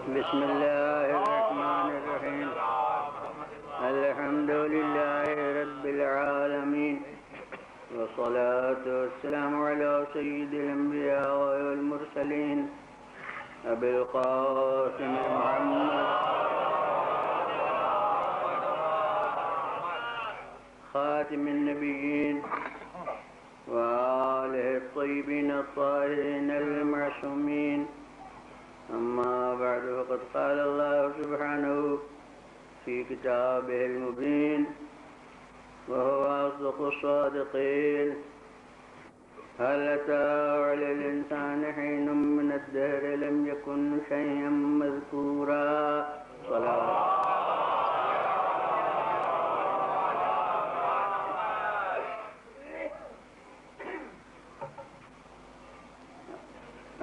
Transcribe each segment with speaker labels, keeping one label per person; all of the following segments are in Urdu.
Speaker 1: بسم الله الرحمن الرحيم. الحمد لله رب العالمين، والصلاة والسلام على سيد الأنبياء والمرسلين أبي القاسم محمد خاتم النبيين وآله الطيبين الطاهرين المعصومين. أما بعد، فقد قال الله سبحانه في كتابه المبين وهو أصدق الصادقين: هل أتى على الإنسان حين من الدهر لم يكن شيئا مذكورا. صلاة.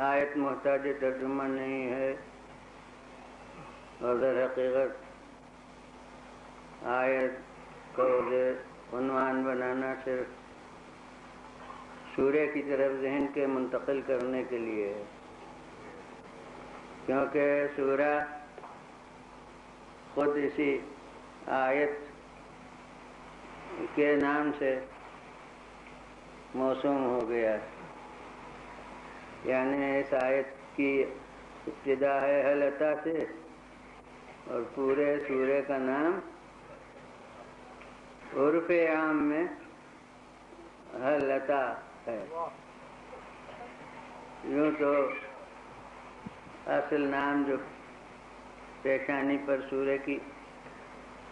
Speaker 1: آیت محتاج ترجمہ نہیں ہے، اور در حقیقت آیت کو عنوان بنانا صرف سورہ کی طرف ذہن کے منتقل کرنے کے لیے ہے، کیونکہ سورہ خود اسی آیت کے نام سے موسوم ہو گیا ہے. یعنی اس آیت کی ابتدا ہے ہل اتا سے، اور پورے سورے کا نام عرف عام میں ہل اتا ہے. یوں تو اصل نام جو پیشانی پر سورے کی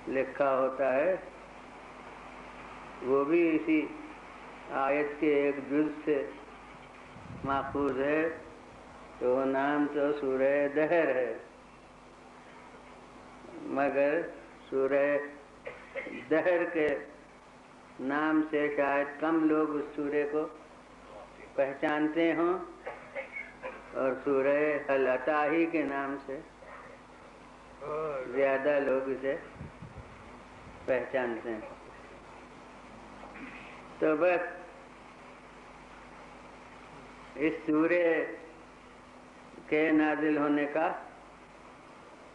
Speaker 1: لکھا ہوتا ہے وہ بھی اسی آیت کے ایک جز سے ماخوذ ہے، تو وہ نام تو سورہ دہر ہے، مگر سورہ دہر کے نام سے شاید کم لوگ اس سورے کو پہچانتے ہوں، اور سورہ ہل اتا ہی کے نام سے زیادہ لوگ اسے پہچانتے ہیں. تو بس اس سورے کے نازل ہونے کا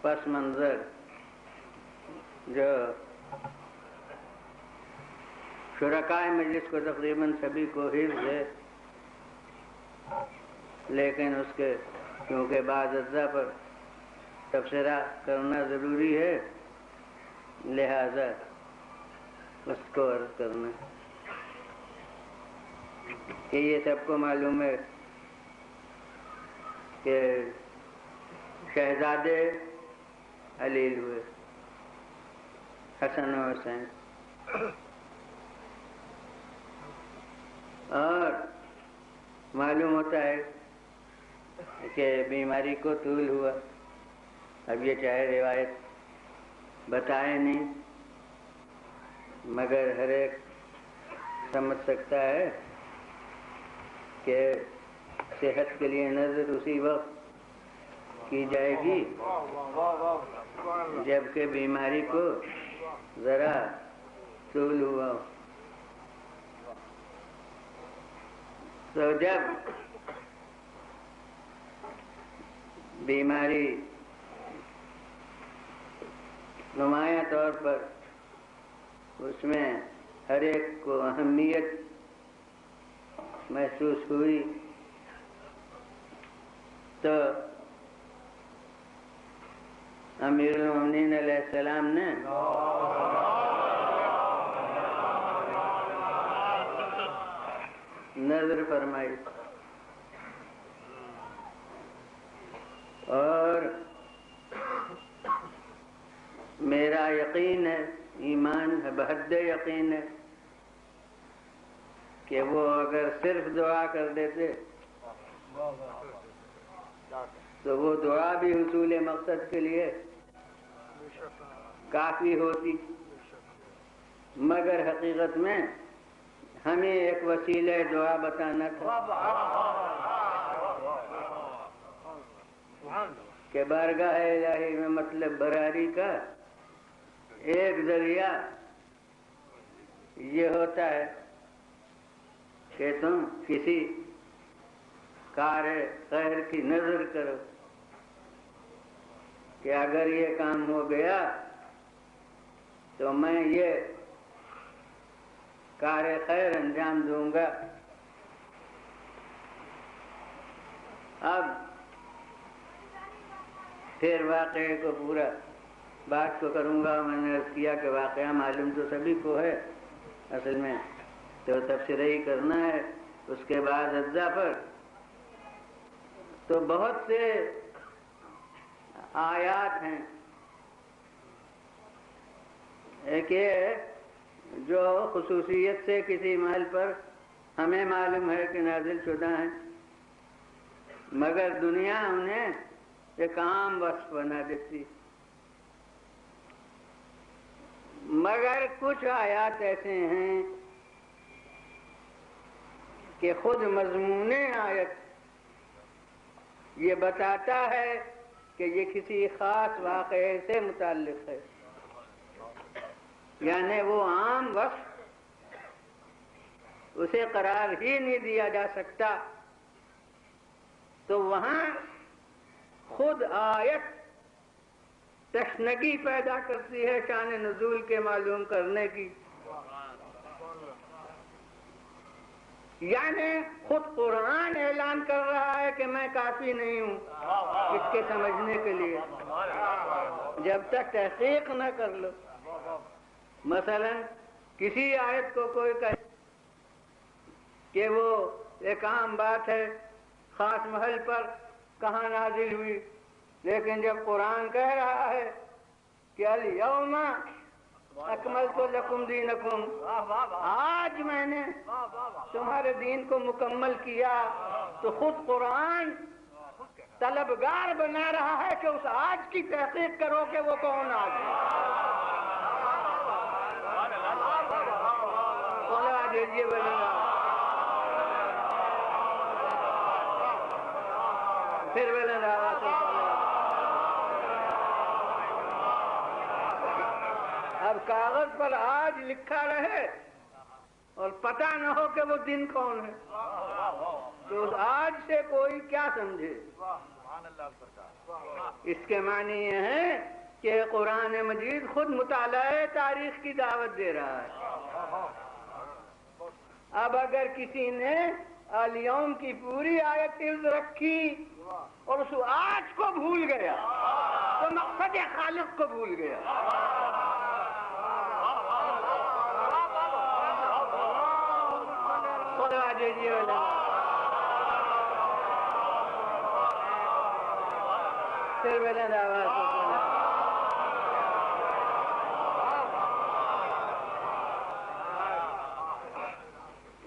Speaker 1: پس منظر جو شرکائے مجلس کو تقریباً سبھی کو حفظ ہے، لیکن اس کے کیونکہ بعض اجزاء پر تبصرہ کرنا ضروری ہے، لہذا اس کو عرض کرنا کہ یہ سب کو معلوم ہے کہ شہزادے علیل ہوئے حسن و حسین، اور معلوم ہوتا ہے کہ بیماری کو طول ہوا. اب یہ چاہے روایت بتائے نہیں، مگر ہر ایک سمجھ سکتا ہے کہ صحت کے لیے نظر اسی وقت کی جائے گی جبکہ بیماری کو ذرا طول ہوا. تو جب بیماری نمایاں طور پر اس میں ہر ایک کو اہمیت محسوس ہوئی، تو امیر المومنین علیہ السلام نے نظر فرمائی، اور میرا یقین ہے، ایمان ہے، بحد یقین ہے کہ وہ اگر صرف دعا کر دیتے تو وہ دعا بھی حصول مقصد کے لیے کافی ہوتی، مگر حقیقت میں ہمیں ایک وسیلہ دعا بتانا تھا کہ بارگاہ الہی میں مطلب براری کا ایک ذریعہ یہ ہوتا ہے کہ تم کسی کار خیر کی نظر کرو، کہ اگر یہ کام ہو گیا تو میں یہ کار خیر انجام دوں گا. اب پھر واقعے کو پورا بات کو کروں گا. میں نے عرض کیا کہ واقعہ معلوم تو سبھی کو ہے اصل میں، تو تفسیر ہی کرنا ہے. اس کے بعد اجزا پر تو بہت سے آیات ہیں. ایک یہ جو خصوصیت سے کسی محل پر ہمیں معلوم ہے کہ نازل شدہ ہیں، مگر دنیا انہیں ایک عام وصف بنا دیتی. مگر کچھ آیات ایسے ہیں کہ خود مضمون آیت یہ بتاتا ہے کہ یہ کسی خاص واقعے سے متعلق ہے، یعنی وہ عام وصف اسے قرار ہی نہیں دیا جا سکتا. تو وہاں خود آیت تشنگی پیدا کرتی ہے شان نزول کے معلوم کرنے کی. یعنی خود قرآن اعلان کر رہا ہے کہ میں کافی نہیں ہوں اس کے سمجھنے کے لیے جب تک تحقیق نہ کر لو. مثلا کسی آیت کو کوئی کہے کہ وہ ایک عام بات ہے، خاص محل پر کہاں نازل ہوئی، لیکن جب قرآن کہہ رہا ہے کہ الیوم اکملت لکم دینکم، آج میں نے تمہارے دین کو مکمل کیا، تو خود قرآن طلبگار بنا رہا ہے کہ اس آج کی تحقیق کرو کہ وہ کون آج ہے. پھر اب کاغذ پر آج لکھا رہے اور پتہ نہ ہو کہ وہ دن کون ہے، تو اس آج سے کوئی کیا سمجھے. اس کے معنی یہ ہے کہ قرآن مجید خود مطالعہ تاریخ کی دعوت دے رہا ہے. اب اگر کسی نے الیوم کی پوری آیت حفظ رکھی اور اس آج کو بھول گیا تو مقصد خالق کو بھول گیا. پھر میں نے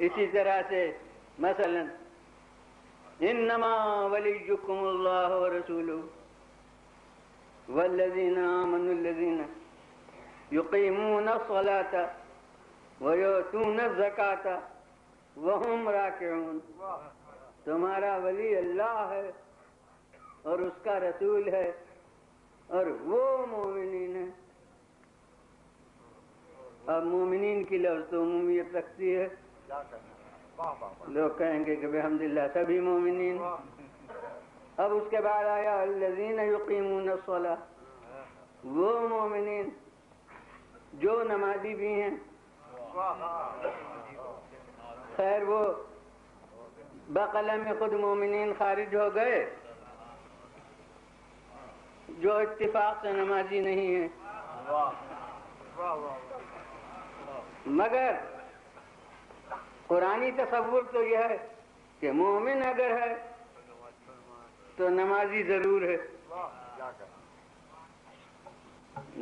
Speaker 1: اسی طرح سے مثلا انما ولیکم اللہ ورسولہ والذین آمنوا الذین یقیمون الصلاة ویؤتون الزکاة وہم راکعون. تمہارا ولی اللہ ہے اور اس کا رسول ہے اور وہ مومنین ہیں. اب مومنین کی لفظ تو عمومیت رکھتی ہے، لوگ کہیں گے کہ بحمداللہ سبھی مومنین. اب اس کے بعد آیا الذین یقیمون الصلاۃ، وہ مومنین جو نمازی بھی ہیں. خیر وہ بقلم خود مومنین خارج ہو گئے جو اتفاق سے نمازی نہیں ہیں. مگر قرآنی تصور تو یہ ہے کہ مومن اگر ہے تو نمازی ضرور ہے،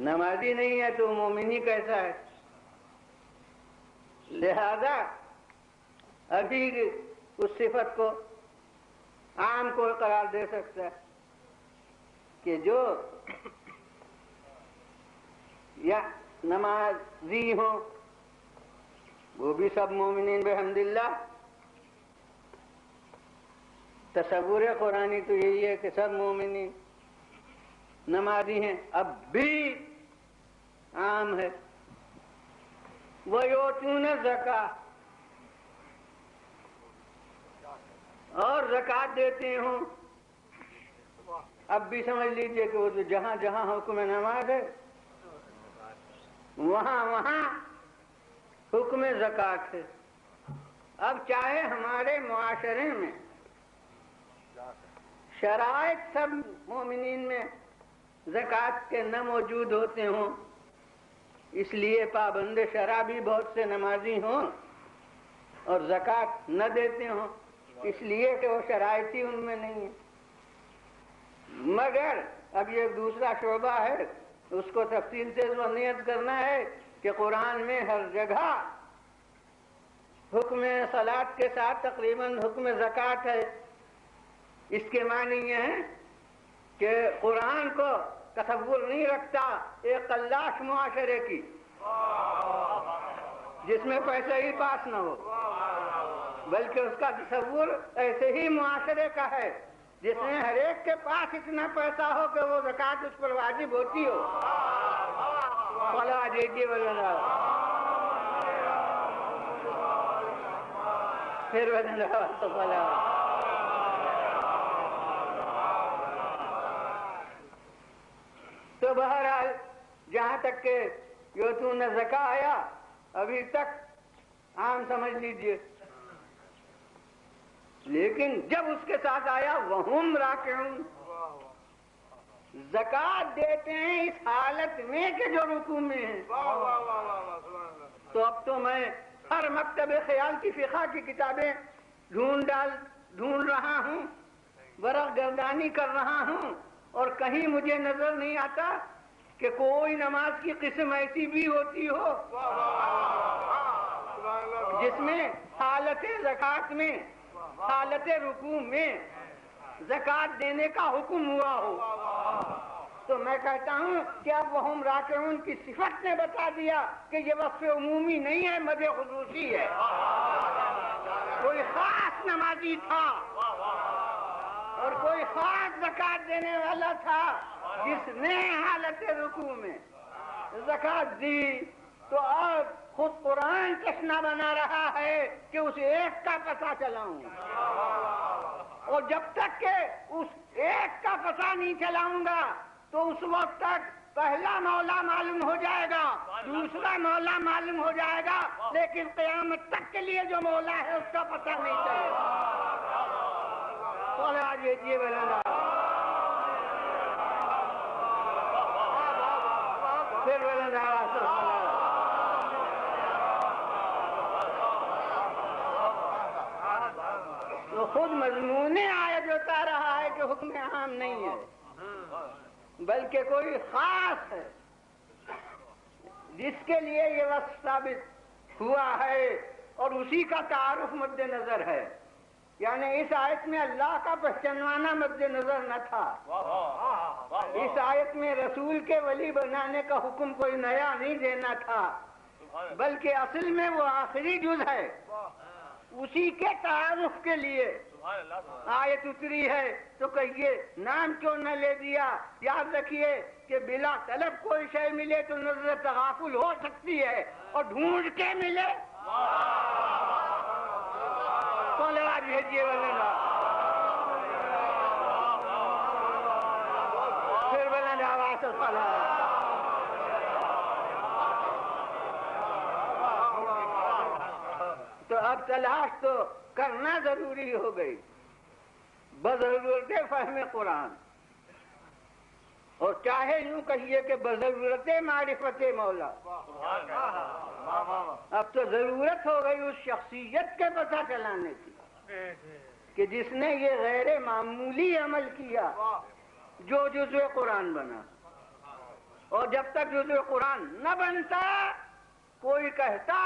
Speaker 1: نمازی نہیں ہے تو مومن ہی کیسا ہے. لہذا ابھی اس صفت کو عام کو قرار دے سکتا ہے کہ جو یا نمازی ہوں وہ بھی سب مومنین بحمداللہ. تصور قرآنی تو یہی ہے کہ سب مومنین نمازی ہیں. اب بھی عام ہے وَيُؤْتُونَ الزَّكَاةَ، اور زکوٰۃ دیتے ہوں. اب بھی سمجھ لیجئے کہ وہ تو جہاں جہاں حکم نماز ہے وہاں وہاں حکم زکوٰۃ ہے۔ اب چاہے ہمارے معاشرے میں شرائط سب مومنین میں زکوٰۃ کے نہ موجود ہوتے ہوں، اس لیے پابند شرع بھی بہت سے نمازی ہوں اور زکوٰۃ نہ دیتے ہوں، اس لیے کہ وہ شرائط ہی ان میں نہیں ہے۔ مگر اب یہ دوسرا شعبہ ہے، اس کو تفصیل سے ذہنیت کرنا ہے کہ قرآن میں ہر جگہ حکم صلاۃ کے ساتھ تقریباً حکم زکوٰۃ ہے۔ اس کے معنی یہ ہے کہ قرآن کو تصور نہیں رکھتا ایک قلاش معاشرے کی جس میں پیسہ ہی پاس نہ ہو، بلکہ اس کا تصور ایسے ہی معاشرے کا ہے جس میں ہر ایک کے پاس اتنا پیسہ ہو کہ وہ زکوٰۃ اس پر واجب ہوتی ہو۔ پھر تو بہرحال جہاں تک کہ یؤتون زکاۃ آیا ابھی تک عام سمجھ لیجئے، لیکن جب اس کے ساتھ آیا وہم راکعون، زکوٰۃ دیتے ہیں اس حالت میں کہ جو رکوع میں ہیں، تو اب تو میں ہر مکتب خیال کی فقہ کی کتابیں ڈھونڈ رہا ہوں، ورق گردانی کر رہا ہوں، اور کہیں مجھے نظر نہیں آتا کہ کوئی نماز کی قسم ایسی بھی ہوتی ہو جس میں حالت زکوٰۃ میں، حالت رکوع میں زکوٰۃ دینے کا حکم ہوا ہو۔ تو میں کہتا ہوں کہ اب وہم راکعون کی صفت نے بتا دیا کہ یہ وصف عمومی نہیں ہے، مد خصوصی ہے۔ کوئی خاص نمازی تھا اور کوئی خاص زکوٰۃ دینے والا تھا جس نے حالت رکوع میں زکوٰۃ دی، تو اب خود قرآن چشمہ بنا رہا ہے کہ اس ایک کا پتہ چلاؤں، اور جب تک کہ اس ایک کا پتہ نہیں چلاؤں گا تو اس وقت تک پہلا مولا معلوم ہو جائے گا، دوسرا مولا معلوم ہو جائے گا، لیکن قیامت تک کے لیے جو مولا ہے اس کا پتہ نہیں چلے گا۔ تو خود مضمون آیت بتا رہا ہے کہ حکم عام نہیں ہے بلکہ کوئی خاص ہے جس کے لیے یہ وصف ثابت ہوا ہے، اور اسی کا تعارف مد نظر ہے۔ یعنی اس آیت میں اللہ کا پہچانوانا مد نظر نہ تھا، اس آیت میں رسول کے ولی بنانے کا حکم کوئی نیا نہیں دینا تھا، بلکہ اصل میں وہ آخری جز ہے، اسی کے تعارف کے لیے آیت اتری ہے۔ تو کہیے نام کیوں نہ لے دیا؟ یاد رکھیے کہ بلا طلب کوئی شے ملے تو نظر تغافل ہو سکتی ہے، اور ڈھونڈ کے ملے تو لگا بھیجیے بلنا، پھر بلند آواز سے تو اب تلاش تو کرنا ضروری ہو گئی بضرورت فہم قرآن، اور چاہے یوں کہیے کہ بضرورت معرفت مولا۔ اب تو ضرورت ہو گئی اس شخصیت کے پتہ چلانے کی کہ جس نے یہ غیر معمولی عمل کیا جو جزء قرآن بنا، اور جب تک جزء قرآن نہ بنتا کوئی کہتا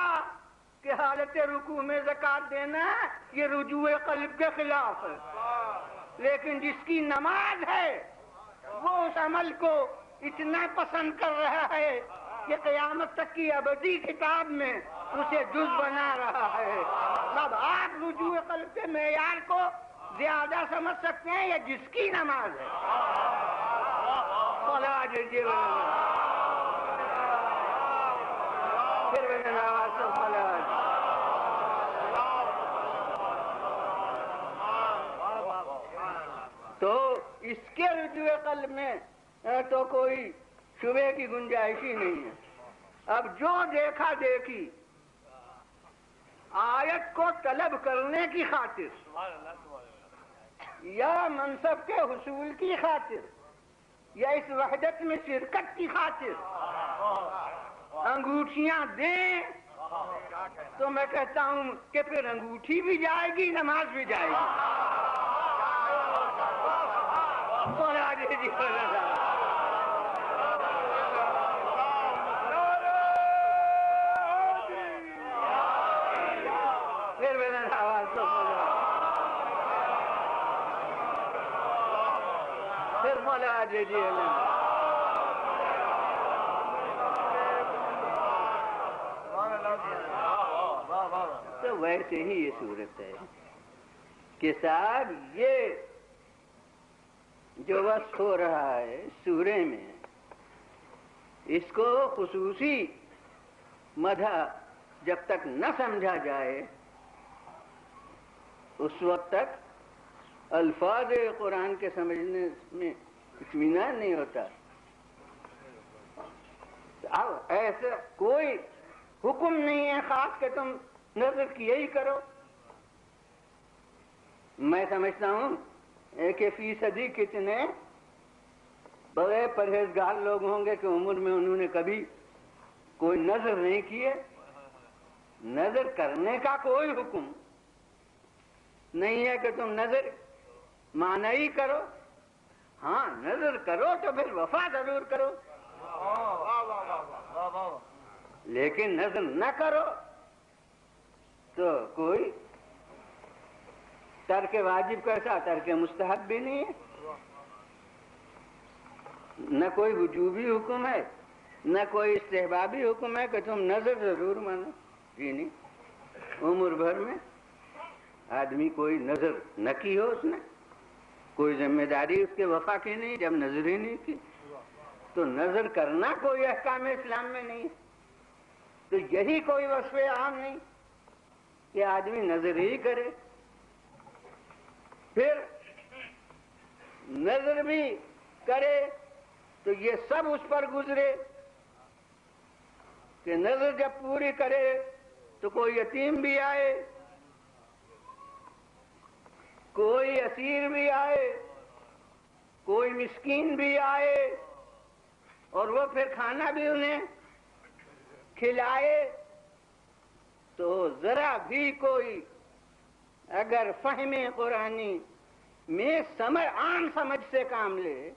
Speaker 1: کہ حالت رکوع میں زکوٰۃ دینا یہ رجوع قلب کے خلاف ہے، لیکن جس کی نماز ہے وہ اس عمل کو اتنا پسند کر رہا ہے کہ قیامت تک کی ابدی کتاب میں اسے جز بنا رہا ہے۔ اب آپ رجوع قلب کے معیار کو زیادہ سمجھ سکتے ہیں یا جس کی نماز ہے؟ تو اس کے رجوع قلب میں تو کوئی شبہ کی گنجائش ہی نہیں ہے. اب جو دیکھا دیکھی آیت کو طلب کرنے کی خاطر یا منصب کے حصول کی خاطر یا اس وحدت میں شرکت کی خاطر انگوٹھیاں دیں تو میں کہتا ہوں کہ پھر انگوٹھی بھی جائے گی، نماز بھی جائے گی. پھر میرا آواز تو پھر مولا دیجیے. تو ویسے ہی یہ صورت ہے کہ صاحب یہ جو وصف ہو رہا ہے سورے میں، اس کو خصوصی مدح جب تک نہ سمجھا جائے اس وقت تک الفاظ قرآن کے سمجھنے میں اطمینان نہیں ہوتا. اب ایسا کوئی حکم نہیں ہے خاص کہ تم نظر کیا ہی کرو. میں سمجھتا ہوں کہ فیصدی کتنے بڑے پرہیزگار لوگ ہوں گے کہ عمر میں انہوں نے کبھی کوئی نظر نہیں کیے. نظر کرنے کا کوئی حکم نہیں ہے کہ تم نظر مانا ہی کرو. ہاں نظر کرو تو پھر وفا ضرور کرو، لیکن نظر نہ کرو تو کوئی ترک واجب کیسا ترک مستحب بھی نہیں ہے، نہ کوئی وجوبی حکم ہے نہ کوئی استحبابی حکم ہے کہ تم نظر ضرور مانو. جی نہیں، عمر بھر میں آدمی کوئی نظر نہ کی ہو، اس نے کوئی ذمہ داری اس کے وفا کی نہیں جب نظر ہی نہیں کی، تو نظر کرنا کوئی احکام اسلام میں نہیں. تو یہی کوئی وصف عام نہیں کہ آدمی نظر ہی کرے. پھر نظر بھی کرے تو یہ سب اس پر گزرے کہ نظر جب پوری کرے تو کوئی یتیم بھی آئے، کوئی اسیر بھی آئے، کوئی مسکین بھی آئے، اور وہ پھر کھانا بھی انہیں کھلائے. تو ذرا بھی کوئی اگر فہم قرآنی میں عام سمجھ سے کام لے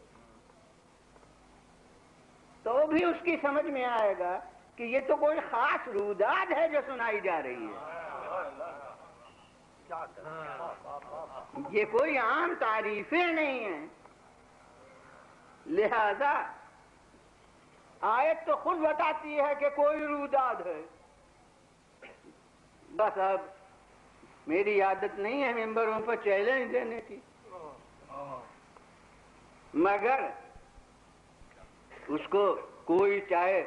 Speaker 1: تو بھی اس کی سمجھ میں آئے گا کہ یہ تو کوئی خاص روداد ہے جو سنائی جا رہی ہے، یہ کوئی عام تعریفیں نہیں ہیں. لہذا آیت تو خود بتاتی ہے کہ کوئی روداد ہے. بس اب میری عادت نہیں ہے ممبروں پر چیلنج دینے کی، مگر اس کو کوئی چاہے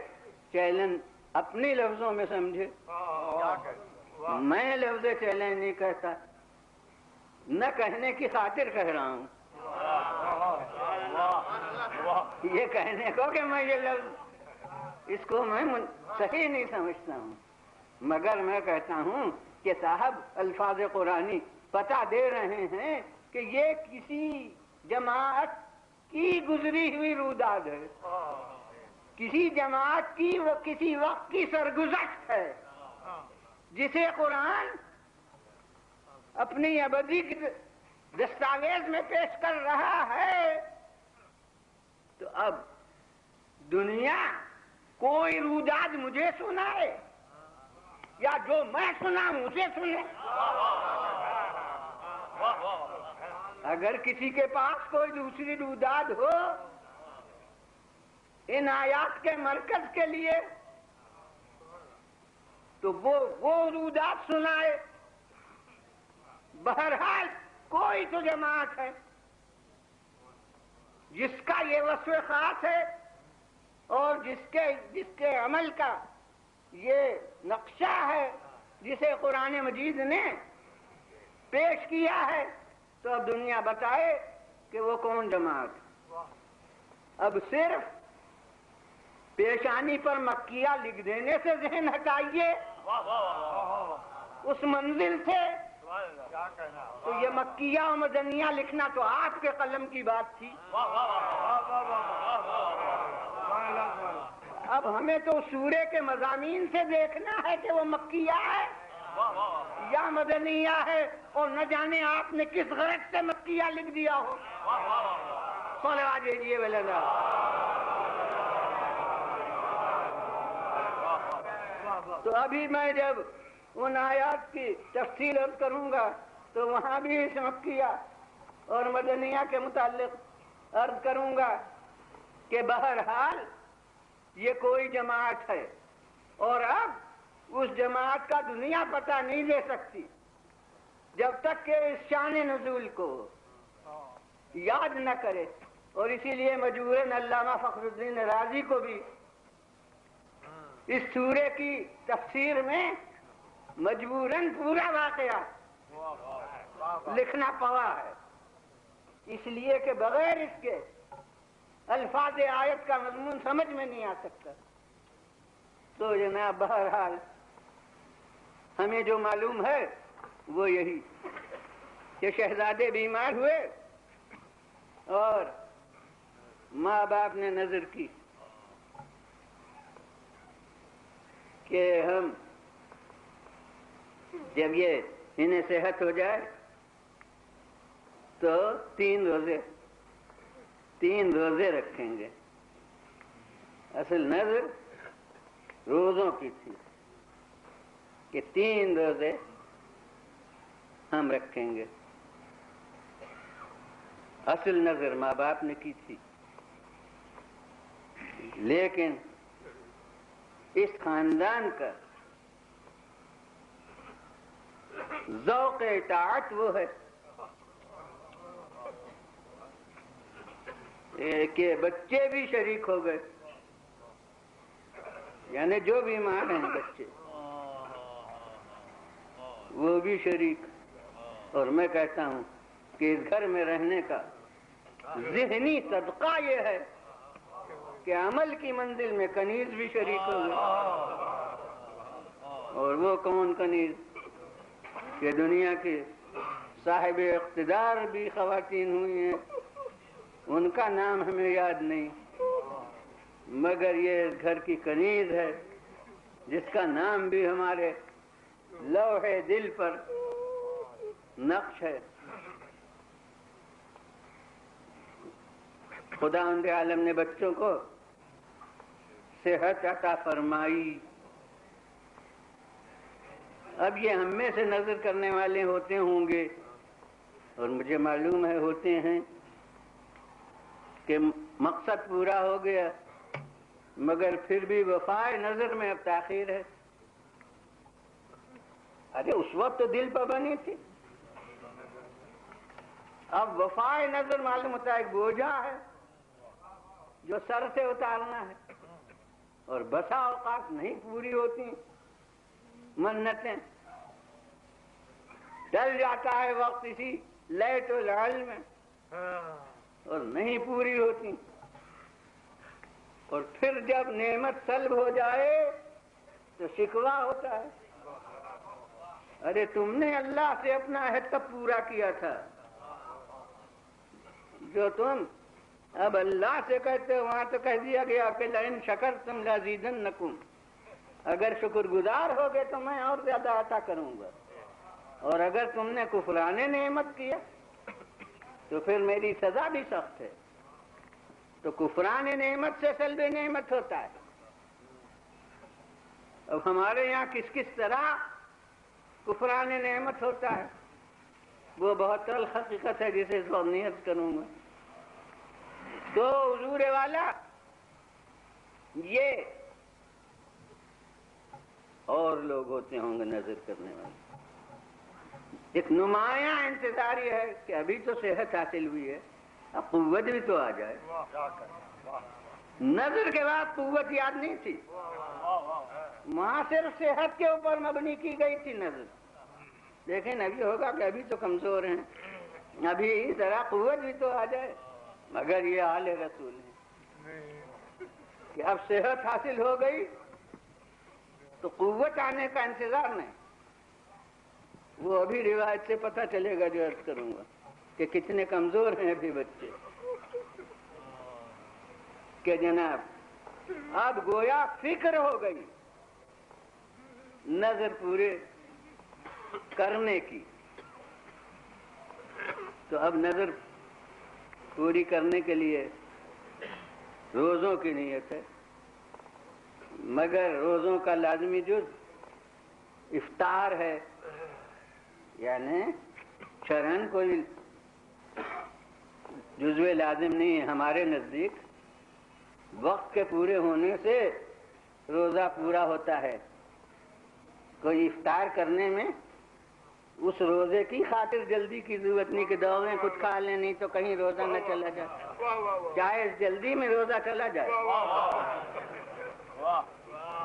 Speaker 1: چیلنج اپنی لفظوں میں سمجھے. میں لفظ چیلنج نہیں کہتا، نہ کہنے کی خاطر کہہ رہا ہوں. یہ کہنے کو کہ میں یہ لفظ اس کو میں صحیح نہیں سمجھتا ہوں، مگر میں کہتا ہوں کہ صاحب الفاظ قرآنی بتا دے رہے ہیں کہ یہ کسی جماعت کی گزری ہوئی روداد ہے، کسی جماعت کی کسی وقت کی سرگزشت ہے جسے قرآن اپنی ابدی کی دستاویز میں پیش کر رہا ہے. تو اب دنیا کوئی روداد مجھے سنائے یا جو میں سنا مجھے سنے. اگر کسی کے پاس کوئی دوسری روداد ہو ان آیات کے مرکز کے لیے تو وہ روداد سنائے. بہرحال کوئی تو جماعت ہے جس کا یہ وصف خاص ہے اور جس کے عمل کا یہ نقشہ ہے جسے قرآن مجید نے پیش کیا ہے. تو اب دنیا بتائے کہ وہ کون جماعت. اب صرف پیشانی پر مکیہ لکھ دینے سے ذہن ہٹائیے اس منزل سے. تو یہ مکیہ و مدنیہ لکھنا تو آپ کے قلم کی بات تھی. اب ہمیں تو سورے کے مضامین سے دیکھنا ہے کہ وہ مکیہ ہے یا مدنیہ ہے، اور نہ جانے آپ نے کس غرض سے مکیہ لکھ دیا ہو. صلوات بھیجیے بلندہ. تو ابھی میں جب ان آیات کی تفصیل عرض کروں گا تو وہاں بھی اس مکیہ اور مدنیہ کے متعلق عرض کروں گا کہ بہرحال یہ کوئی جماعت ہے، اور اب اس جماعت کا دنیا پتہ نہیں لے سکتی جب تک کہ اس شان نزول کو یاد نہ کرے. اور اسی لیے مجبوراً علامہ فخر الدین رازی کو بھی اس سورے کی تفسیر میں مجبوراً پورا واقعہ لکھنا پڑا ہے، اس لیے کہ بغیر اس کے الفاظ آیت کا مضمون سمجھ میں نہیں آ سکتا. تو جناب بہرحال ہمیں جو معلوم ہے وہ یہی کہ شہزادے بیمار ہوئے اور ماں باپ نے نظر کی کہ ہم جب یہ انہیں صحت ہو جائے تو 3 روزے رکھیں گے. اصل نظر روزوں کی تھی کہ 3 روزے ہم رکھیں گے. اصل نظر ماں باپ نے کی تھی، لیکن اس خاندان کا ذوق اطاعت وہ ہے کہ بچے بھی شریک ہو گئے، یعنی جو بیمار ہیں بچے وہ بھی شریک. اور میں کہتا ہوں کہ اس گھر میں رہنے کا ذہنی صدقہ یہ ہے کہ عمل کی منزل میں کنیز بھی شریک ہو گئے. اور وہ کون کنیز کہ دنیا کی صاحب اقتدار بھی خواتین ہوئی ہیں، ان کا نام ہمیں یاد نہیں، مگر یہ گھر کی کنیز ہے جس کا نام بھی ہمارے لوح دل پر نقش ہے. خداوند عالم نے بچوں کو صحت عطا فرمائی. اب یہ ہم میں سے نظر کرنے والے ہوتے ہوں گے، اور مجھے معلوم ہے ہوتے ہیں، کہ مقصد پورا ہو گیا مگر پھر بھی وفائے نظر میں اب تاخیر ہے. ارے اس وقت تو دل پر بنی تھی، اب وفائے نظر معلوم ہوتا ہے ایک بوجھا ہے جو سر سے اتارنا ہے، اور بسا اوقات نہیں پوری ہوتی منتیں. ڈل جاتا ہے وقت اسی لیٹ العلم میں اور نہیں پوری ہوتی، اور پھر جب نعمت سلب ہو جائے تو شکوہ ہوتا ہے. ارے تم نے اللہ سے اپنا عہد کب پورا کیا تھا جو تم اب اللہ سے کہتے ہو؟ وہاں تو کہہ دیا گیا کہ لئن شکرتم لازیدنکم، اگر شکر گزار ہوگے تو میں اور زیادہ عطا کروں گا، اور اگر تم نے کفران نعمت کیا تو پھر میری سزا بھی سخت ہے. تو کفران نعمت سے سلب نعمت ہوتا ہے. اب ہمارے یہاں کس کس طرح کفران نعمت ہوتا ہے وہ بہت تلخ حقیقت ہے جسے اس وقت نیت کروں گا. تو حضور والا یہ اور لوگ ہوتے ہوں گے نظر کرنے والے. ایک نمایاں انتظار یہ ہے کہ ابھی تو صحت حاصل ہوئی ہے، اب قوت بھی تو آ جائے. نظر کے بعد قوت یاد نہیں تھی، وہاں صرف صحت کے اوپر مبنی کی گئی تھی نظر. لیکن ابھی ہوگا کہ ابھی تو کمزور ہیں ابھی ذرا قوت بھی تو آ جائے. مگر یہ آل رسول ہے کہ اب صحت حاصل ہو گئی تو قوت آنے کا انتظار نہیں. وہ ابھی روایت سے پتہ چلے گا جو عرض کروں گا کہ کتنے کمزور ہیں ابھی بچے. کہ جناب اب گویا فکر ہو گئی نظر پورے کرنے کی. تو اب نظر پوری کرنے کے لیے روزوں کی نیت ہے. مگر روزوں کا لازمی جز افطار ہے. یعنی شرعاً کوئی جزو لازم نہیں ہے. ہمارے نزدیک وقت کے پورے ہونے سے روزہ پورا ہوتا ہے. کوئی افطار کرنے میں اس روزے کی خاطر جلدی کی ضرورت نہیں کہ دوڑیں کچھ کھا لیں نہیں تو کہیں روزہ نہ چلا جائے. چاہے جلدی میں روزہ چلا جائے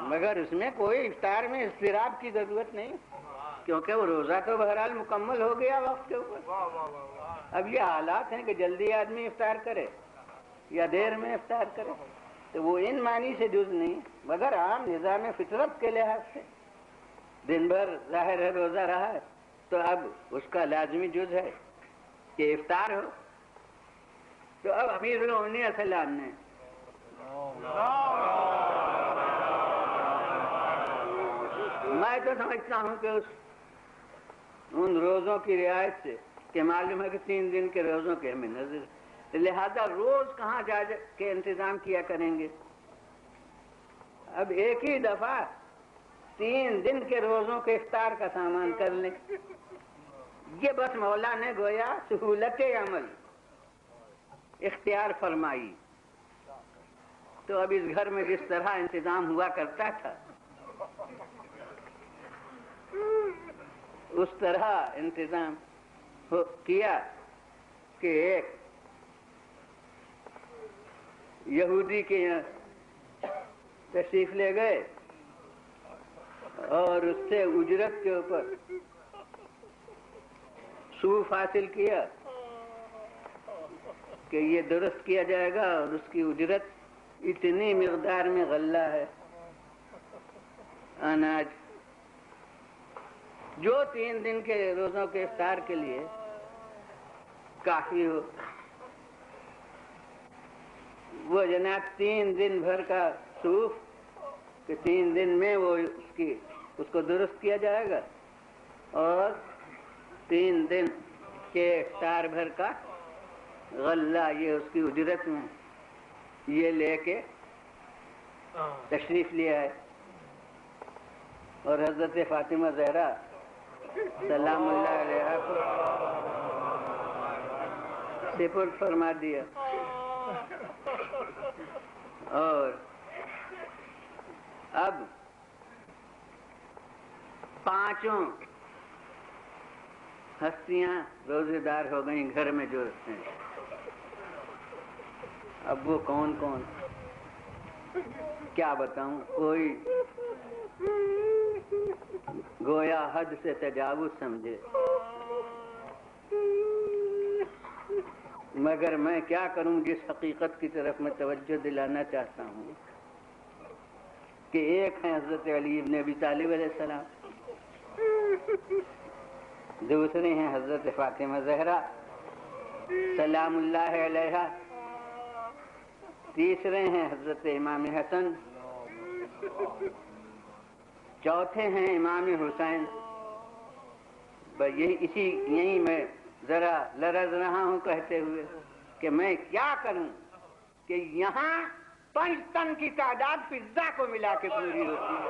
Speaker 1: مگر اس میں کوئی افطار میں اضطراب کی ضرورت نہیں کیونکہ وہ روزہ تو بہرحال مکمل ہو گیا وقت کے اوپر. اب یہ حالات ہیں کہ جلدی آدمی افطار کرے یا دیر میں افطار کرے تو وہ ان معنی سے جز نہیں مگر عام نظام فطرت کے لحاظ سے دن بھر ظاہر ہے روزہ رہا ہے تو اب اس کا لازمی جز ہے کہ افطار ہو. تو اب امیر المومنین علیہ السلام نے میں تو سمجھتا ہوں کہ ان روزوں کی رعایت سے کہ معلوم ہے کہ 3 دن کے روزوں کے ہمیں نظر لہذا روز کہاں جا کے انتظام کیا کریں گے. اب ایک ہی دفعہ 3 دن کے روزوں کے افطار کا سامان کر لیں. یہ بس مولا نے گویا سہولت عمل اختیار فرمائی. تو اب اس گھر میں جس طرح انتظام ہوا کرتا تھا اس طرح انتظام کیا کہ ایک یہودی کے یہاں تشریف لے گئے اور اس سے اجرت کے اوپر صوف حاصل کیا کہ یہ درست کیا جائے گا اور اس کی اجرت اتنی مقدار میں غلہ ہے اناج جو 3 دن کے روزوں کے افطار کے لیے کافی ہو. وہ جناب 3 دن بھر کا صوف کہ 3 دن میں وہ اس کو درست کیا جائے گا اور 3 دن کے افطار بھر کا غلہ یہ اس کی اجرت میں یہ لے کے تشریف لیا ہے. اور حضرت فاطمہ زہرا سلام اللہ علیہ کو سپرد فرما دیا. اور اب 5 ہستیاں روزے دار ہو گئیں گھر میں جو ہیں. اب وہ کون کون کیا بتاؤں. کوئی گویا حد سے تجاوز سمجھے مگر میں کیا کروں جس حقیقت کی طرف میں توجہ دلانا چاہتا ہوں کہ ایک ہے حضرت علی ابن ابی طالب علیہ السلام, دوسرے ہیں حضرت فاطمہ زہرا سلام اللہ علیہا, تیسرے ہیں حضرت امام حسن, چوتھے ہیں امام حسین. یہی میں ذرا لرز رہا ہوں کہتے ہوئے کہ میں کیا کروں کہ یہاں 5 تن کی تعداد فضا کو ملا کے پوری ہوتی ہے.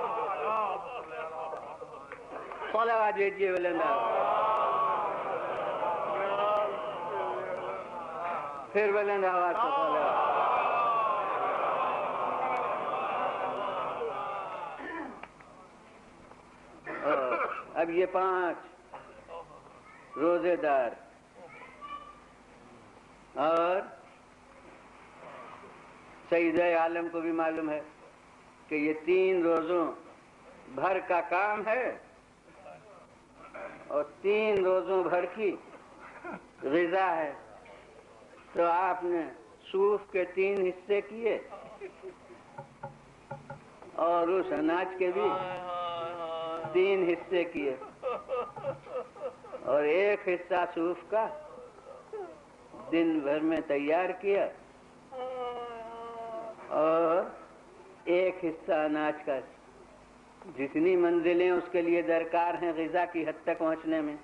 Speaker 1: صلوات بھیجیے بلند پھر بلند آواز سے صلوات. اب یہ 5 روزے دار اور سیدہ عالم کو بھی معلوم ہے کہ یہ 3 روزوں بھر کا کام ہے اور 3 روزوں بھر کی غذا ہے، تو آپ نے صوف کے 3 حصے کیے اور اس اناج کے بھی 3 حصے کیے، اور 1 حصہ صوف کا دن بھر میں تیار کیا اور 1 حصہ اناج کا، جتنی منزلیں اس کے لیے درکار ہیں غذا کی حد تک پہنچنے میں،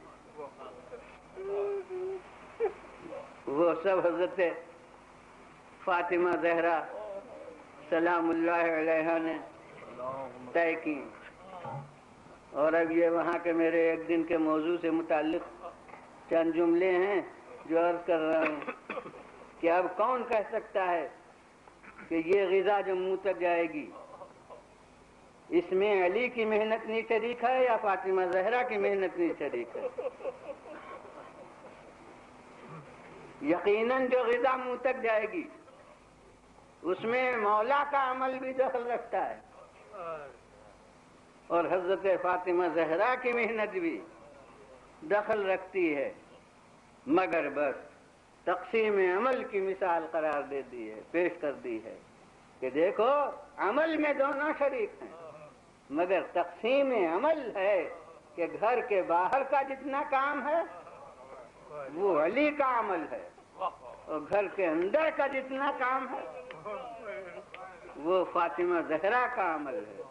Speaker 1: وہ سب حضرت فاطمہ زہرا سلام اللہ علیہا نے طے کی۔ اور اب یہ وہاں کے میرے ایک دن کے موضوع سے متعلق چند جملے ہیں جو عرض کر رہا ہوں کہ اب کون کہہ سکتا ہے کہ یہ غذا جو منہ تک جائے گی اس میں علی کی محنت نہیں شریک ہے یا فاطمہ زہرا کی محنت نہیں شریک ہے؟ یقیناً جو غذا منہ تک جائے گی اس میں مولا کا عمل بھی دخل رکھتا ہے، اور حضرت فاطمہ زہرا کی محنت بھی دخل رکھتی ہے، مگر بس تقسیم عمل کی مثال قرار دے دی ہے، پیش کر دی ہے کہ دیکھو عمل میں دونوں شریک ہیں، مگر تقسیم عمل ہے کہ گھر کے باہر کا جتنا کام ہے وہ علی کا عمل ہے، اور گھر کے اندر کا جتنا کام ہے وہ فاطمہ زہرا کا عمل ہے۔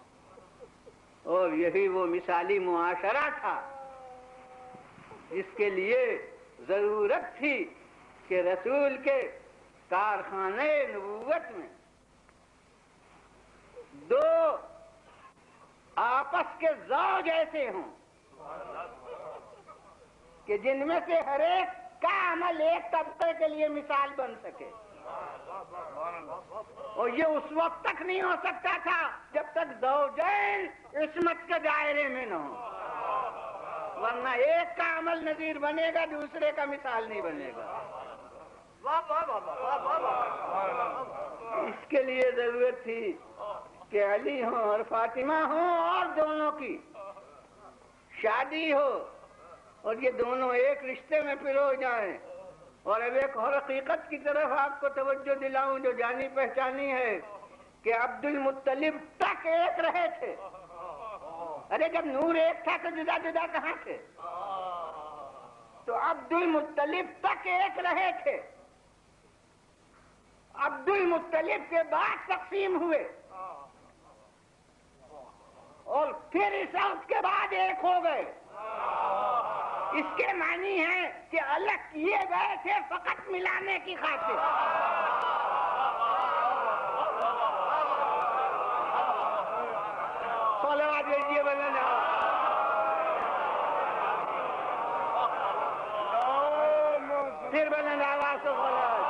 Speaker 1: اور یہی وہ مثالی معاشرہ تھا جس کے لیے ضرورت تھی کہ رسول کے کارخانے نبوت میں 2 آپس کے زوج ایسے ہوں کہ جن میں سے ہر ایک کا عمل ایک طبقے کے لیے مثال بن سکے، اور یہ اس وقت تک نہیں ہو سکتا تھا جب تک زوجین عصمت کے دائرے میں نہ ہوں، ورنہ ایک کا عمل نظیر بنے گا دوسرے کا مثال نہیں بنے گا۔ اس کے لیے ضرورت تھی کہ علی ہوں اور فاطمہ ہوں اور دونوں کی شادی ہو اور یہ دونوں ایک رشتے میں پرو جائیں۔ اور اب ایک اور حقیقت کی طرف آپ کو توجہ دلاؤں جو جانی پہچانی ہے کہ عبد المطلب تک ایک رہے تھے۔ ارے جب نور ایک تھا تو جدا جدا کہاں تھے؟ تو عبد المطلب تک ایک رہے تھے، عبد المطلب کے بعد تقسیم ہوئے اور پھر اس وقت کے بعد ایک ہو گئے۔ اس کے معنی ہے کہ الگ کیے گئے تھے فقط ملانے کی خاطر۔ صلوات بھیجیے مولانا۔ پھر بلند آواز سے صلوات۔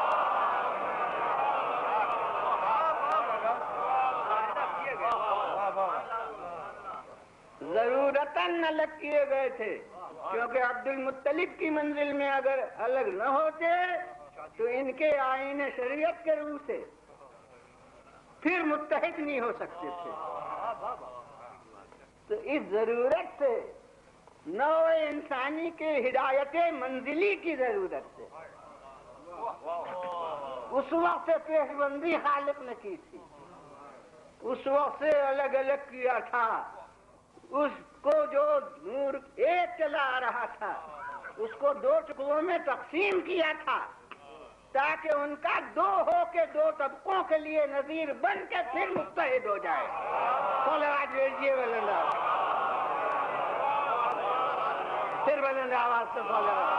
Speaker 1: ضرورتاً الگ کیے گئے تھے، کیونکہ عبد المطلب کی منزل میں اگر الگ نہ ہوتے تو ان کے آئین شریعت کے روح سے پھر متحد نہیں ہو سکتے تھے۔ تو اس ضرورت سے نوع انسانی کے ہدایت منزلی کی ضرورت سے اس وقت سے پیش بندی خالق نے کی تھی، اس وقت سے الگ الگ کیا تھا۔ اس کو جو نور ایک چلا آ رہا تھا اس کو 2 ٹکڑوں میں تقسیم کیا تھا تاکہ ان کا 2 ہو کے 2 طبقوں کے لیے نظیر بن کے پھر متحد ہو جائے۔ صلوات بھیجیے بلند آواز، پھر بلند آواز سے صلوات۔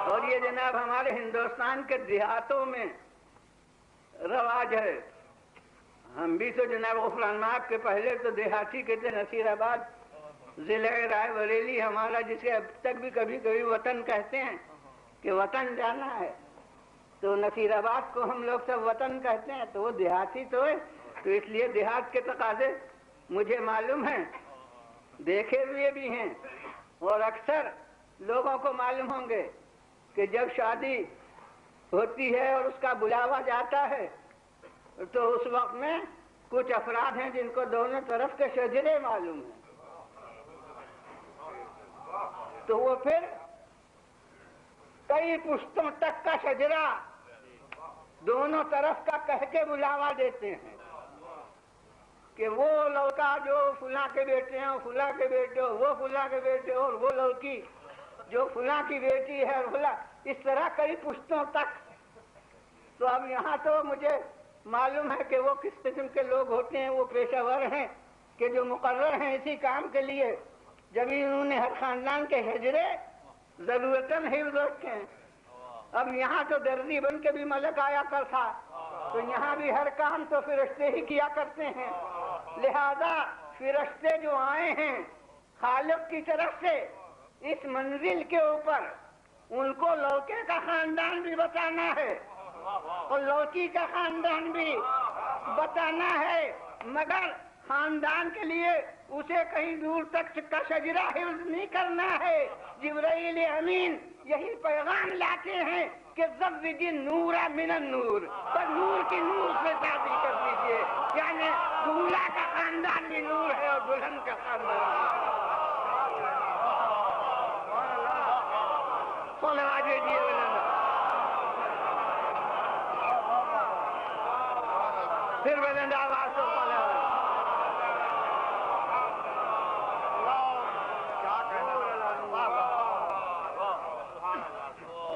Speaker 1: اور یہ جناب ہمارے ہندوستان کے دیہاتوں میں رواج ہے۔ ہم بھی تو جناب غفران مآب کے پہلے تو دیہاتی کہتے، نصیر آباد ضلع رائے بریلی ہمارا، جسے اب تک بھی کبھی کبھی وطن کہتے ہیں کہ وطن جانا ہے، تو نصیر آباد کو ہم لوگ سب وطن کہتے ہیں، تو وہ دیہاتی تو ہے، تو اس لیے دیہات کے تقاضے مجھے معلوم ہیں، دیکھے ہوئے بھی ہیں، اور اکثر لوگوں کو معلوم ہوں گے کہ جب شادی ہوتی ہے اور اس کا بلاوا جاتا ہے تو اس وقت میں کچھ افراد ہیں جن کو دونوں طرف کے شجرے معلوم ہیں،
Speaker 2: تو وہ پھر کئی پشتوں تک کا شجرا دونوں طرف کا کہہ کے بلاوا دیتے ہیں کہ وہ لڑکا جو فلاں کے بیٹے ہیں فلاں کے بیٹے ہو، وہ فلاں کے بیٹے ہو، اور وہ لڑکی جو فلاں کی بیٹی ہے فلاں، اس طرح کئی پشتوں تک. تو اب یہاں تو مجھے معلوم ہے کہ وہ کس قسم کے لوگ ہوتے ہیں. وہ پیشہ ور ہیں کہ جو مقرر ہیں اسی کام کے لیے، جب انہوں نے ہر خاندان کے حجرے ضرورتاً حفظ رکھے ہیں. اب یہاں تو دردی بن کے بھی ملک آیا کرتا، تو یہاں بھی ہر کام تو فرشتے ہی کیا کرتے ہیں. لہذا فرشتے جو آئے ہیں خالق کی طرف سے اس منزل کے اوپر، ان کو لڑکے کا خاندان بھی بتانا ہے اور لڑکی کا خاندان بھی بتانا ہے، مگر خاندان کے لیے اسے کہیں دور تک کا شجرہ حفظ نہیں کرنا ہے. جبرائیل امین یہی پیغام لاتے ہیں کہ زوج النور من النور، پر نور کی نور سے شادی کر دیجیے. یعنی دولہا کا خاندان بھی نور ہے اور دلہن کا خاندان. پھر بلند آواز سے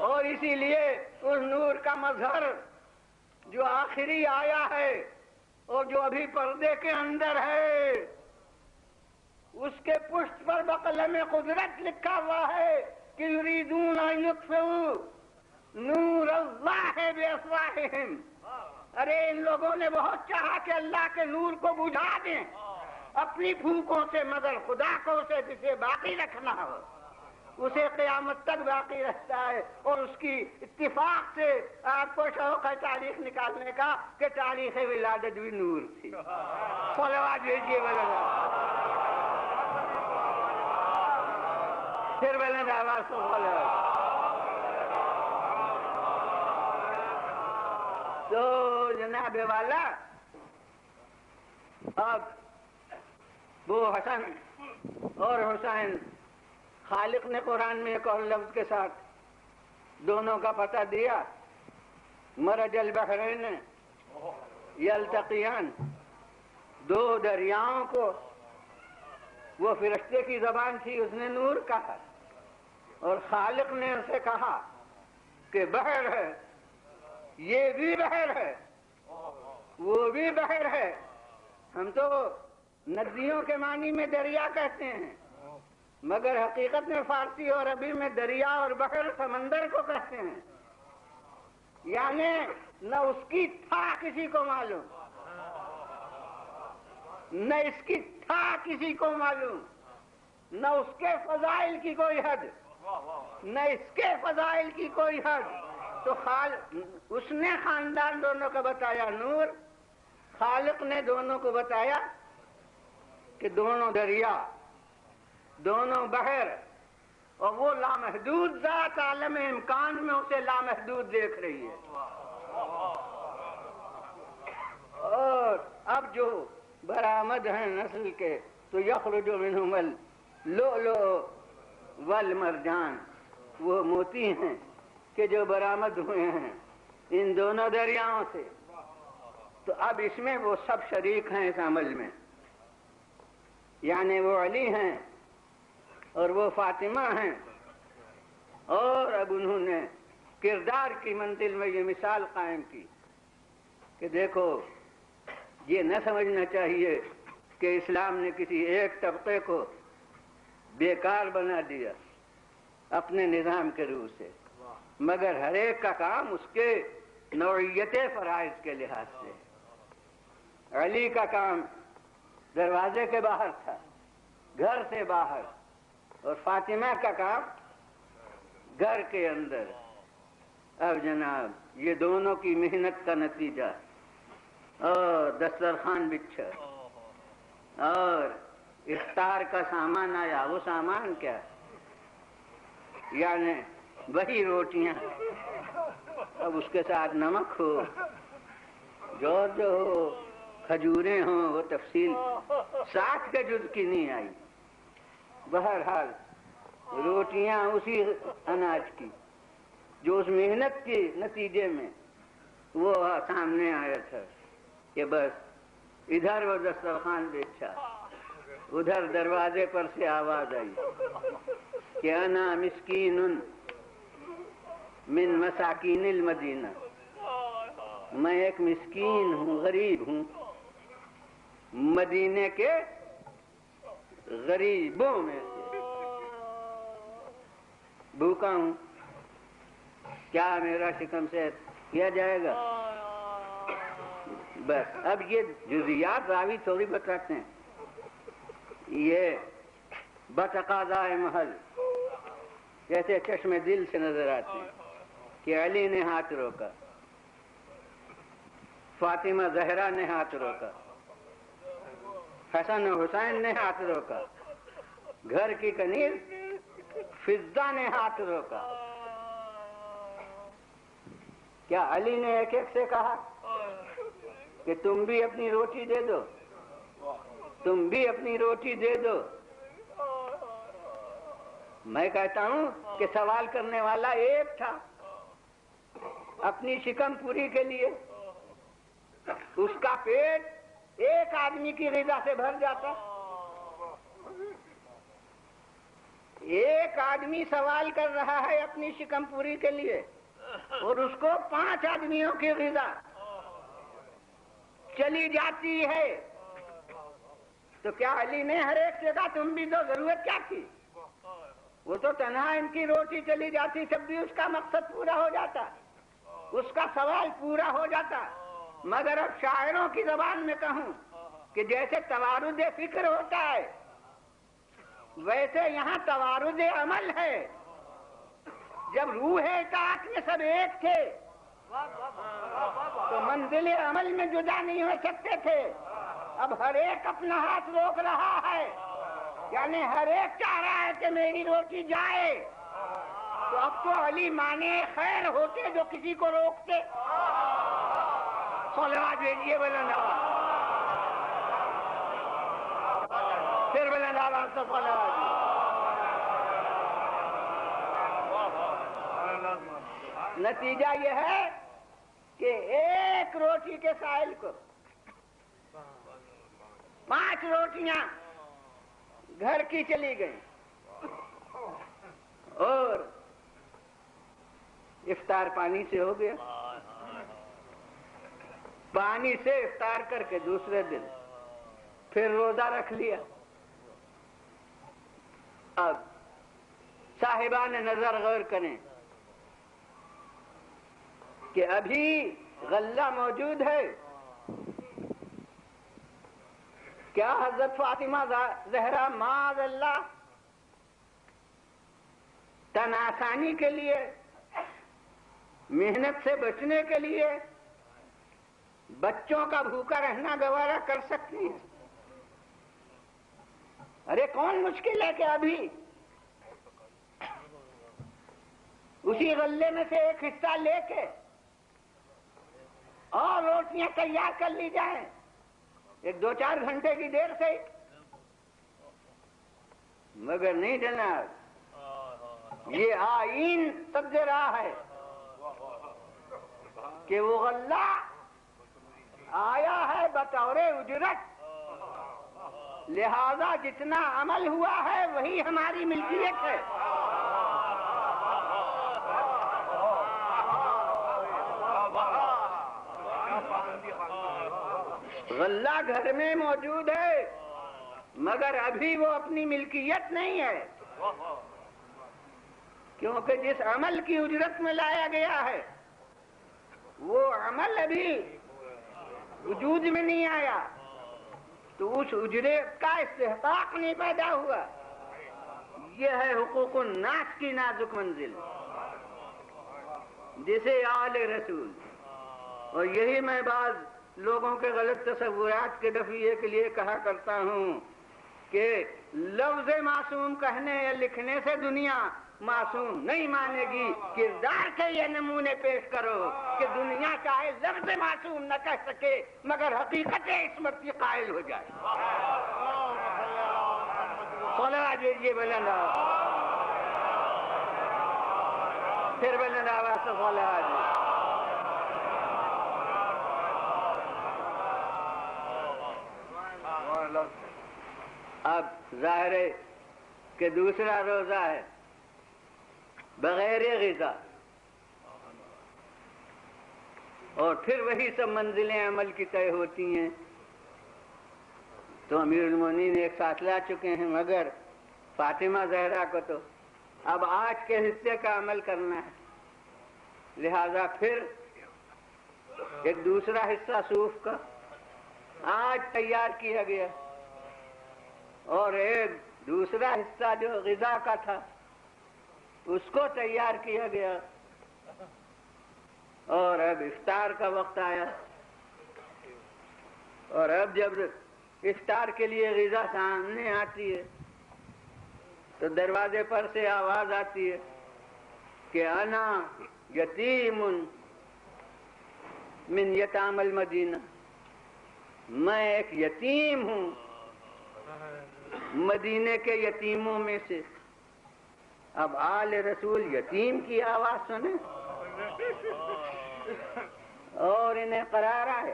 Speaker 2: اور اسی لیے اس نور کا مظہر جو آخری آیا ہے اور جو ابھی پردے کے اندر ہے، اس کے پشت پر بقلم قدرت لکھا ہوا ہے کہ یریدون ان یطفئوا نور اللہ بافواہہم. ارے ان لوگوں نے بہت چاہا کہ اللہ کے نور کو بجھا دیں اپنی پھونکوں سے، مگر خدا کو اسے باقی رکھنا ہو، اسے قیامت تک باقی رہتا ہے. اور اس کی اتفاق سے آپ کو شوق ہے تاریخ نکالنے کا کہ تاریخ ولادت بھی نور تھی. صلوات بھیجیے بلند، پھر بلند آواز سے صلوات. تو جناب والا اب وہ حسن اور حسین، خالق نے قرآن میں ایک اور لفظ کے ساتھ دونوں کا پتہ دیا. مرج البحرین یلتقیان، دو دریاؤں کو، وہ فرشتے کی زبان تھی، اس نے نور کہا اور خالق نے اسے کہا کہ بحر ہے، یہ بھی بحر ہے وہ بھی بحر ہے. ہم تو ندیوں کے معنی میں دریا کہتے ہیں، مگر حقیقت میں فارسی اور عربی میں دریا اور بحر سمندر کو کہتے ہیں. یعنی نہ اس کی تھا کسی کو معلوم، نہ اس کی تھا کسی کو معلوم، نہ اس کے فضائل کی کوئی حد، نہ اس کے فضائل کی کوئی حد. تو اس نے خاندان دونوں کا بتایا نور، خالق نے دونوں کو بتایا کہ دونوں دریا، دونوں بحر، اور وہ لامحدود ذات عالم امکان میں اسے لامحدود دیکھ رہی ہے. اور اب جو برآمد ہیں نسل کے، تو یخرج منہم اللؤلؤ والمرجان، وہ موتی ہیں کہ جو برآمد ہوئے ہیں ان دونوں دریاؤں سے. تو اب اس میں وہ سب شریک ہیں اس عمل میں، یعنی وہ علی ہیں اور وہ فاطمہ ہیں. اور اب انہوں نے کردار کی منزل میں یہ مثال قائم کی کہ دیکھو، یہ نہ سمجھنا چاہیے کہ اسلام نے کسی ایک طبقے کو بیکار بنا دیا اپنے نظام کے روح سے، مگر ہر ایک کا کام اس کے نوعیت فرائض کے لحاظ سے. علی کا کام دروازے کے باہر تھا، گھر سے باہر، اور فاطمہ کا کام گھر کے اندر. اب جناب یہ دونوں کی محنت کا نتیجہ، اور دسترخوان بچھا اور افطار کا سامان آیا. وہ سامان کیا؟ یعنی وہی روٹیاں، اب اس کے ساتھ نمک ہو، جو ہو، کھجوریں ہوں، وہ تفصیل 60 کے جز کی نہیں آئی. بہرحال
Speaker 1: روٹیاں اسی اناج کی جو اس محنت کے نتیجے میں وہ سامنے آیا تھا کہ بس ادھر وہ دسترخوان بچھا، ادھر دروازے پر سے آواز آئی کہ انا مسکین من مساکین المدینہ، میں ایک مسکین ہوں، غریب ہوں، مدینے کے غریبوں میں سے، بھوکا ہوں، کیا میرا شکم سے کیا جائے گا؟ بس اب یہ جزیات راوی تھوڑی بتاتے ہیں، یہ بتقاضائے محل جیسے چشم دل سے نظر آتے ہیں کہ علی نے ہاتھ روکا، فاطمہ زہرا نے ہاتھ روکا، حسن و حسین نے ہاتھ روکا، گھر کی کنیز فضہ نے ہاتھ روکا۔ کیا علی نے ایک ایک سے کہا کہ تم بھی اپنی روٹی دے دو، تم بھی اپنی روٹی دے دو؟ میں کہتا ہوں کہ سوال کرنے والا ایک تھا، اپنی شکم پوری کے لیے اس کا پیٹ ایک آدمی کی غذا سے بھر جاتا، ایک آدمی سوال کر رہا ہے اپنی شکم پوری کے لیے اور اس کو 5 آدمیوں کی غذا چلی جاتی ہے، تو کیا علی نے ہر ایک سے کہا تم بھی دو؟ ضرورت کیا تھی؟ وہ تو تنہا ان کی روٹی چلی جاتی تب بھی اس کا مقصد پورا ہو جاتا، اس کا سوال پورا ہو جاتا۔ مگر اب شاعروں کی زبان میں کہوں کہ جیسے توارد فکر ہوتا ہے ویسے یہاں توارد عمل ہے۔ جب روح اطاعت میں سب ایک تھے تو منزل عمل میں جدا نہیں ہو سکتے تھے، اب ہر ایک اپنا ہاتھ روک رہا ہے، یعنی ہر ایک چاہ رہا ہے کہ میری روٹی جائے، تو اب تو علی مانے خیر ہوتے جو کسی کو روکتے۔ صلوات بھیجیے بلند آواز، پھر بلند آواز سے صلوات۔ نتیجہ یہ ہے کہ ایک روٹی کے سائل کو 5 روٹیاں گھر کی چلی گئیں اور افطار پانی سے ہو گیا، پانی سے افطار کر کے دوسرے دن پھر روزہ رکھ لیا۔ اب صاحبان نظر غور کریں کہ ابھی غلہ موجود ہے، کیا حضرت فاطمہ زہرا معاذ اللہ تن آسانی کے لیے، محنت سے بچنے کے لیے بچوں کا بھوکا رہنا گوارا کر سکتی ہیں؟ ارے کون مشکل ہے کہ ابھی اسی غلے میں سے ایک حصہ لے کے اور روٹیاں تیار کر لی جائیں 1-2-4 گھنٹے کی دیر سے، مگر نہیں جناب، یہ آئین تب دے رہا ہے کہ وہ غلہ آیا ہے بطور اجرت، لہذا جتنا عمل ہوا ہے وہی ہماری ملکیت ہے۔ غلہ گھر میں موجود ہے مگر ابھی وہ اپنی ملکیت نہیں ہے، کیونکہ جس عمل کی اجرت میں لایا گیا ہے وہ عمل ابھی وجود میں نہیں آیا، تو اس اجرت کا استحقاق نہیں پیدا ہوا۔ یہ ہے حقوق الناس کی نازک منزل جسے آل رسول، اور یہی میں بعض لوگوں کے غلط تصورات کے دفعے کے لیے کہا کرتا ہوں کہ لفظ معصوم کہنے یا لکھنے سے دنیا معصوم نہیں مانے گی، کردار کے یہ نمونے پیش کرو کہ دنیا چاہے لفظ معصوم نہ کہہ سکے مگر حقیقت عصمت کی قائل ہو جائے۔ صلوات بھیجیے بلند آواز۔ پھر بلند آواز سے صلوات. اب ظاہر ہے کہ دوسرا روزہ ہے بغیر غذا، اور پھر وہی سب منزلیں عمل کی طے ہوتی ہیں. تو امیر المومنین ایک ساتھ لا چکے ہیں، مگر فاطمہ زہرا کو تو اب آج کے حصے کا عمل کرنا ہے، لہذا پھر ایک دوسرا حصہ صوف کا آج تیار کیا گیا، اور ایک دوسرا حصہ جو غذا کا تھا اس کو تیار کیا گیا. اور اب افطار کا وقت آیا، اور اب جب افطار کے لیے غذا سامنے آتی ہے تو دروازے پر سے آواز آتی ہے کہ انا یتیم من یتام المدینہ، میں ایک یتیم ہوں مدینے کے یتیموں میں سے. اب آل رسول یتیم کی آواز سنیں اور انہیں قرار آئے.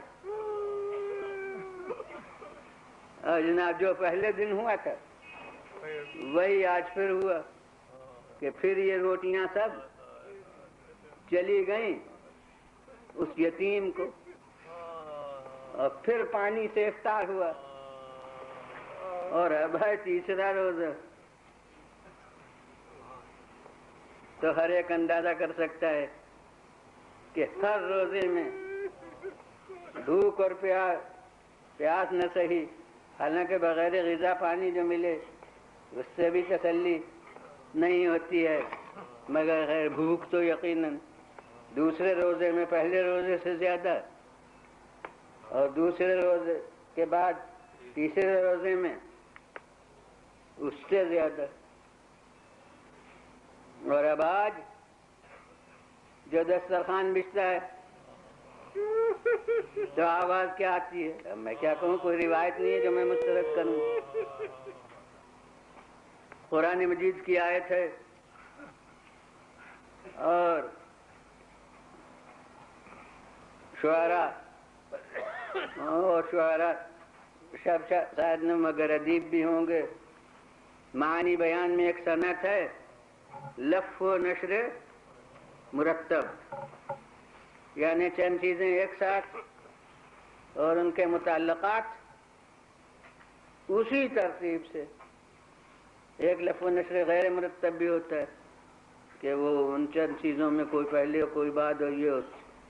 Speaker 1: اور جناب جو پہلے دن ہوا تھا وہی آج پھر ہوا کہ پھر یہ روٹیاں سب چلی گئیں اس یتیم کو، اور پھر پانی سے افطار ہوا. اور اب ہے تیسرا روزہ. تو ہر ایک اندازہ کر سکتا ہے کہ ہر روزے میں بھوک اور پیاس نہ سہی، حالانکہ بغیر غذا پانی جو ملے اس سے بھی تسلی نہیں ہوتی ہے، مگر غیر بھوک تو یقیناً دوسرے روزے میں پہلے روزے سے زیادہ، اور دوسرے روزے کے بعد تیسرے روزے میں اس سے زیادہ. اور اب آج جو دسترخوان بچتا ہے تو آواز کیا آتی ہے؟ اب میں کیا کہوں، کوئی روایت نہیں ہے جو میں مسترد کروں. قرآن مجید کی آیت ہے، اور شعراء سب شاید نہ مگر ادیب بھی ہوں گے. معنی بیان میں ایک صنعت ہے، لف و نشر مرتب، یعنی چند چیزیں ایک ساتھ اور ان کے متعلقات اسی ترتیب سے. ایک لف و نشر غیر مرتب بھی ہوتا ہے کہ وہ ان چند چیزوں میں کوئی پہلے اور کوئی بعد، اور یہ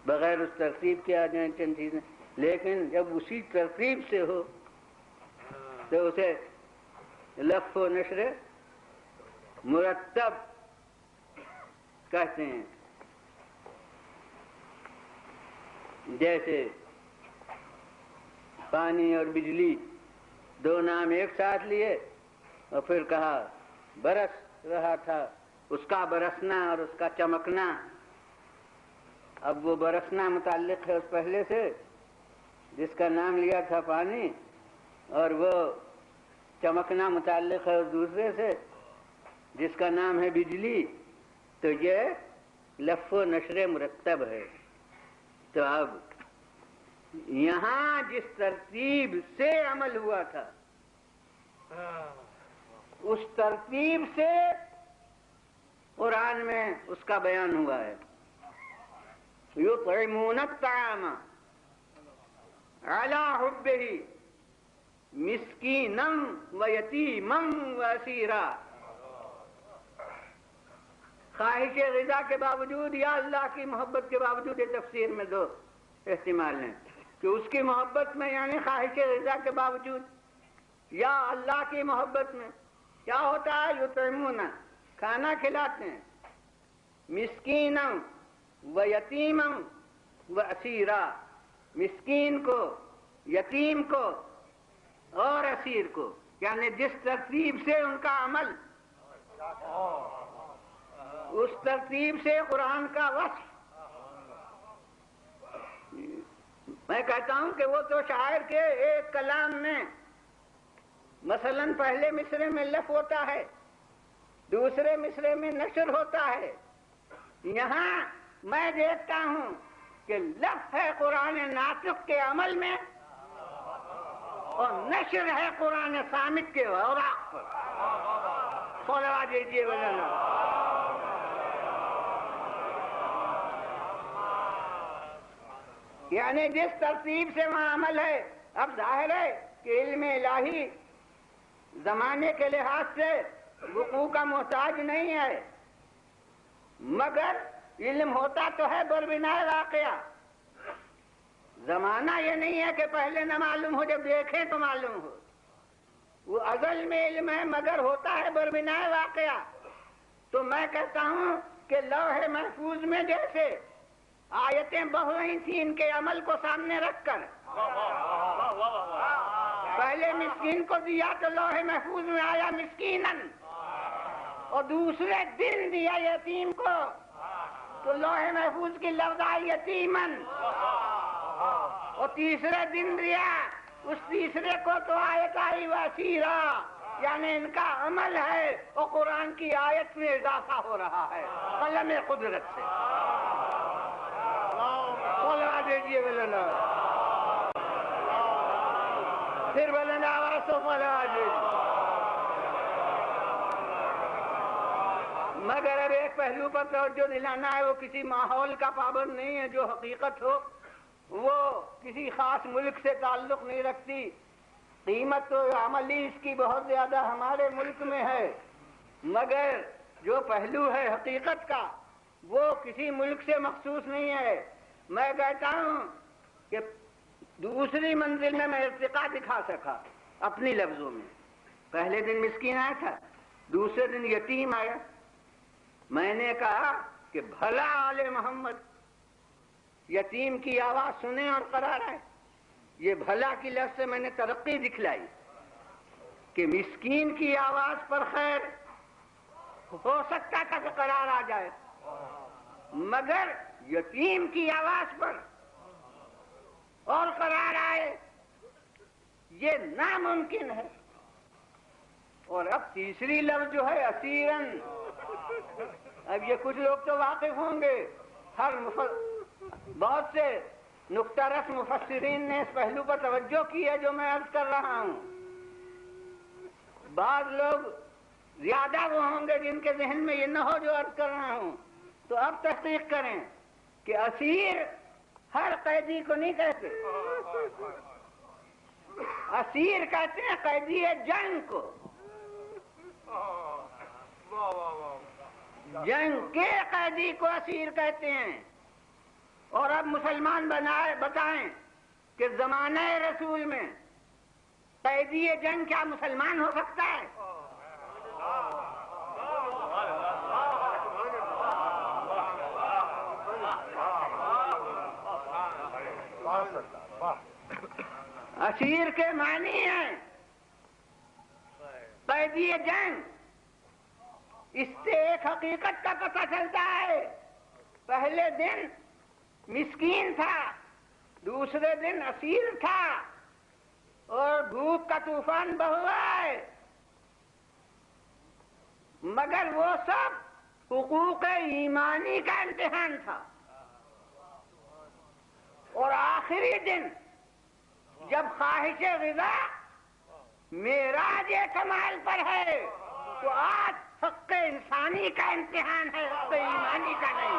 Speaker 1: بغیر اس ترتیب کے آ جائیں چند چیزیں، لیکن جب اسی ترتیب سے ہو تو اسے لف و نشر مرتب کہتے ہیں. جیسے پانی اور بجلی دو نام ایک ساتھ لیے اور پھر کہا برس رہا تھا، اس کا برسنا اور اس کا چمکنا. اب وہ برسنا متعلق ہے اس پہلے سے جس کا نام لیا تھا پانی، اور وہ چمکنا متعلق ہے اس دوسرے سے جس کا نام ہے بجلی. تو یہ لف و نشر مرتب ہے. تو اب یہاں جس ترتیب سے عمل ہوا تھا اس ترتیب سے قرآن میں اس کا بیان ہوا ہے. یطعمون الطعام علی حبہ مسکینا و یتیما و اسیرا. خواہش غذا کے باوجود یا اللہ کی محبت کے باوجود، یہ تفسیر میں دو احتمال ہیں کہ اس کی محبت میں یعنی خواہش غذا کے باوجود، یا اللہ کی محبت میں کیا ہوتا ہے، یطعمون کھانا کھلاتے ہیں، مسکینا و یتیما و اسیرا، مسکین کو، یتیم کو اور اسیر کو، یعنی جس ترتیب سے ان کا عمل اس ترتیب سے قرآن کا وصف. میں کہتا ہوں کہ وہ تو شاعر کے ایک کلام میں مثلا پہلے مصرے میں لف ہوتا ہے، دوسرے مصرے میں نشر ہوتا ہے،
Speaker 2: یہاں میں دیکھتا ہوں کہ لفظ ہے قرآن ناطق کے عمل میں اور نشر ہے قرآن صامت کے اوراق پر. صلوات دیجیے وزن. یعنی جس ترتیب سے وہاں عمل ہے، اب ظاہر ہے کہ علم الہی زمانے کے لحاظ سے وقوع کا محتاج نہیں ہے، مگر علم ہوتا تو ہے بربنائے واقعہ. زمانہ یہ نہیں ہے کہ پہلے نہ معلوم ہو، جب دیکھیں تو معلوم ہو. وہ ازل میں علم ہے مگر ہوتا ہے بربنائے واقعہ. تو میں کہتا ہوں کہ لوح محفوظ میں جیسے آیتیں بہہ رہی تھیں ان کے عمل کو سامنے رکھ کر، پہلے مسکین کو دیا تو لوح محفوظ میں آیا مسکینن، اور دوسرے دن دیا یتیم کو تو لوح محفوظ کی لفظ آئی یتیمن، اور تیسرے دن دیا اس تیسرے کو تو آیت آئی وسیرا. یعنی ان کا عمل ہے اور قرآن کی آیت میں اضافہ ہو رہا ہے قلم قدرت سے. بولوا دیجیے بولنا، پھر بولنا آواز تو بولوا دیجیے. مگر اب ایک پہلو پر توجہ دلانا ہے، وہ کسی ماحول کا پابند نہیں ہے. جو حقیقت ہو وہ کسی خاص ملک سے تعلق نہیں رکھتی. قیمت تو عملی اس کی بہت زیادہ ہمارے ملک میں ہے، مگر جو پہلو ہے حقیقت کا وہ کسی ملک سے مخصوص نہیں ہے. میں کہتا ہوں کہ دوسری منزل میں ارتقا دکھا سکا اپنی لفظوں میں. پہلے دن مسکین آیا تھا، دوسرے دن یتیم آیا. میں نے کہا کہ بھلا آل محمد یتیم کی آواز سنیں اور قرار آئے. یہ بھلا کی لفظ سے میں نے ترقی دکھلائی کہ مسکین کی آواز پر خیر ہو سکتا تھا کہ قرار آ جائے، مگر یتیم کی آواز پر اور قرار آئے یہ ناممکن ہے. اور اب تیسری لفظ جو ہے اسیرن، اب یہ کچھ لوگ تو واقف ہوں گے، بہت سے نقطہ رس مفسرین نے اس پہلو پر توجہ کی ہے جو میں عرض کر رہا ہوں. بعض لوگ زیادہ وہ ہوں گے جن کے ذہن میں یہ نہ ہو جو عرض کر رہا ہوں، تو اب تحقیق کریں کہ اسیر ہر قیدی کو نہیں کہتے. اسیر کہتے ہیں قیدی جنگ کو، جنگ کے قیدی کو اسیر کہتے ہیں. اور اب مسلمان بتائیں کہ زمانہ رسول میں قیدی جنگ کیا مسلمان ہو سکتا ہے؟ اسیر کے معنی ہیں قیدی جنگ. اس سے ایک حقیقت کا پتہ چلتا ہے، پہلے دن مسکین تھا، دوسرے دن اسیر تھا، اور بھوک کا طوفان بہوا ہے، مگر وہ سب حقوق ایمانی کا امتحان تھا. اور آخری دن جب خواہش غذا معراج کمال پر ہے تو آج حق انسانی کا امتحان ہے، حق ایمانی کا نہیں.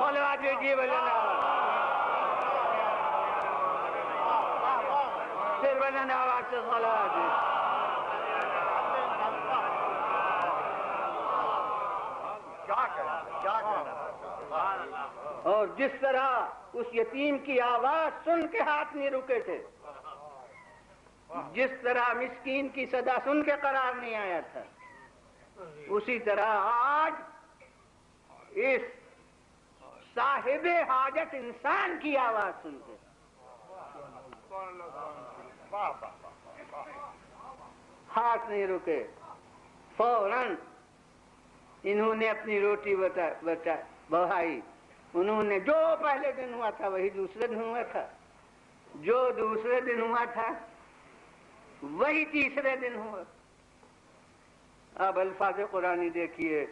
Speaker 2: صلوات دیجیے بولنا، پھر بولنا آواز سے صلوات دیجیے. اور جس طرح اس یتیم کی آواز سن کے ہاتھ نہیں رکے تھے، جس طرح مسکین کی صدا سن کے قرار نہیں آیا تھا، اسی طرح آج اس صاحب حاجت انسان کی آواز سن کے ہاتھ نہیں رکے. فوراً انہوں نے اپنی روٹی بڑھائی. انہوں نے جو پہلے دن ہوا تھا وہی دوسرے دن ہوا تھا، جو دوسرے دن ہوا تھا وہی تیسرے دن ہوا.
Speaker 1: اب الفاظ قرآنی دیکھیے.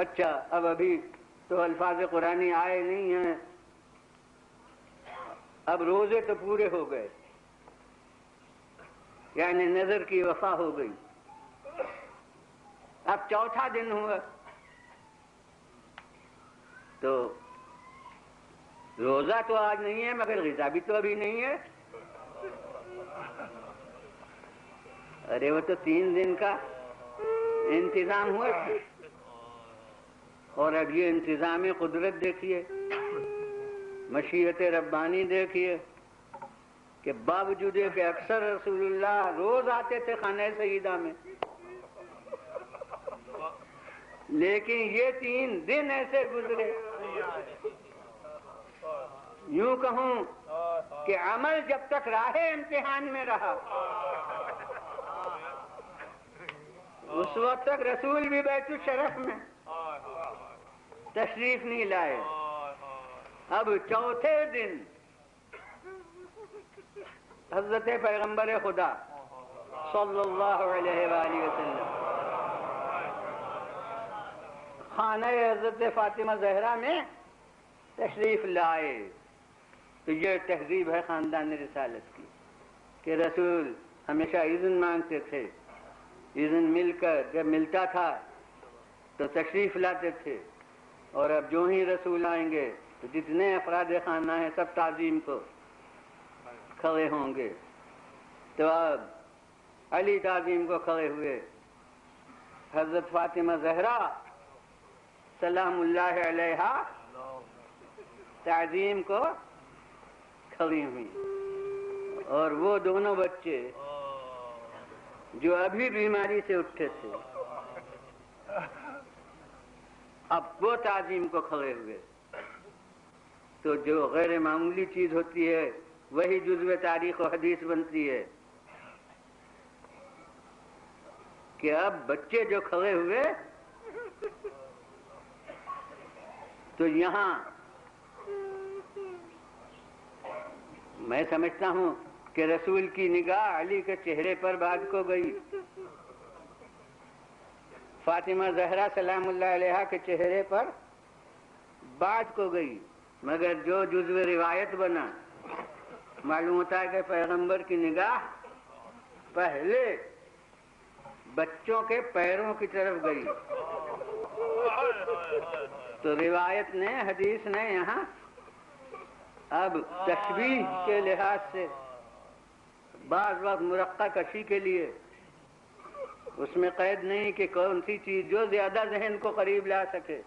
Speaker 1: اچھا اب ابھی تو الفاظ قرآنی آئے نہیں ہیں، اب روزے تو پورے ہو گئے، یعنی نظر کی وفا ہو گئی. اب چوتھا دن ہوا تو روزہ تو آج نہیں ہے مگر غذا بھی تو ابھی نہیں ہے. ارے وہ تو 3 دن کا انتظام ہوا تھا، اور اب یہ انتظام قدرت دیکھیے، مشیت ربانی دیکھیے کہ باوجود کہ اکثر رسول اللہ روز آتے تھے خانہ سیدہ میں، لیکن یہ 3 دن ایسے گزرے، یوں کہوں کہ عمل جب تک راہ امتحان میں رہا اس وقت تک رسول بھی بیت الشرف میں تشریف نہیں لائے. اب چوتھے دن حضرت پیغمبر خدا صلی اللہ علیہ وآلہ وسلم خانہ حضرت فاطمہ زہرا میں تشریف لائے. تو یہ تہذیب ہے خاندان رسالت کی کہ رسول ہمیشہ اذن مانگتے تھے، اذن مل کر جب ملتا تھا تو تشریف لاتے تھے، اور اب جو ہی رسول آئیں گے تو جتنے افراد خانہ ہیں سب تعظیم کو کھڑے ہوں گے. تو اب علی تعظیم کو کھڑے ہوئے، حضرت فاطمہ زہرا سلام اللہ علیہا تعظیم کو کھڑی ہوئی، اور وہ دونوں بچے جو ابھی بیماری سے اٹھے تھے اب وہ تعظیم کو کھڑے ہوئے. تو جو غیر معمولی چیز ہوتی ہے وہی جزو تاریخ و حدیث بنتی ہے کہ اب بچے جو کھڑے ہوئے تو یہاں میں سمجھتا ہوں کہ رسول کی نگاہ علی کے چہرے پر بعد کو گئی، فاطمہ زہرا سلام اللہ علیہا کے چہرے پر بعد کو گئی، مگر جو جزو روایت بنا معلوم ہوتا ہے کہ پیغمبر کی نگاہ پہلے بچوں کے پیروں کی طرف گئی. تو روایت نے، حدیث نے یہاں اب تشبیہ کے لحاظ سے بعض وقت مرقع کشی کے لیے اس میں قید نہیں کہ کون سی چیز جو زیادہ ذہن کو قریب لا سکے.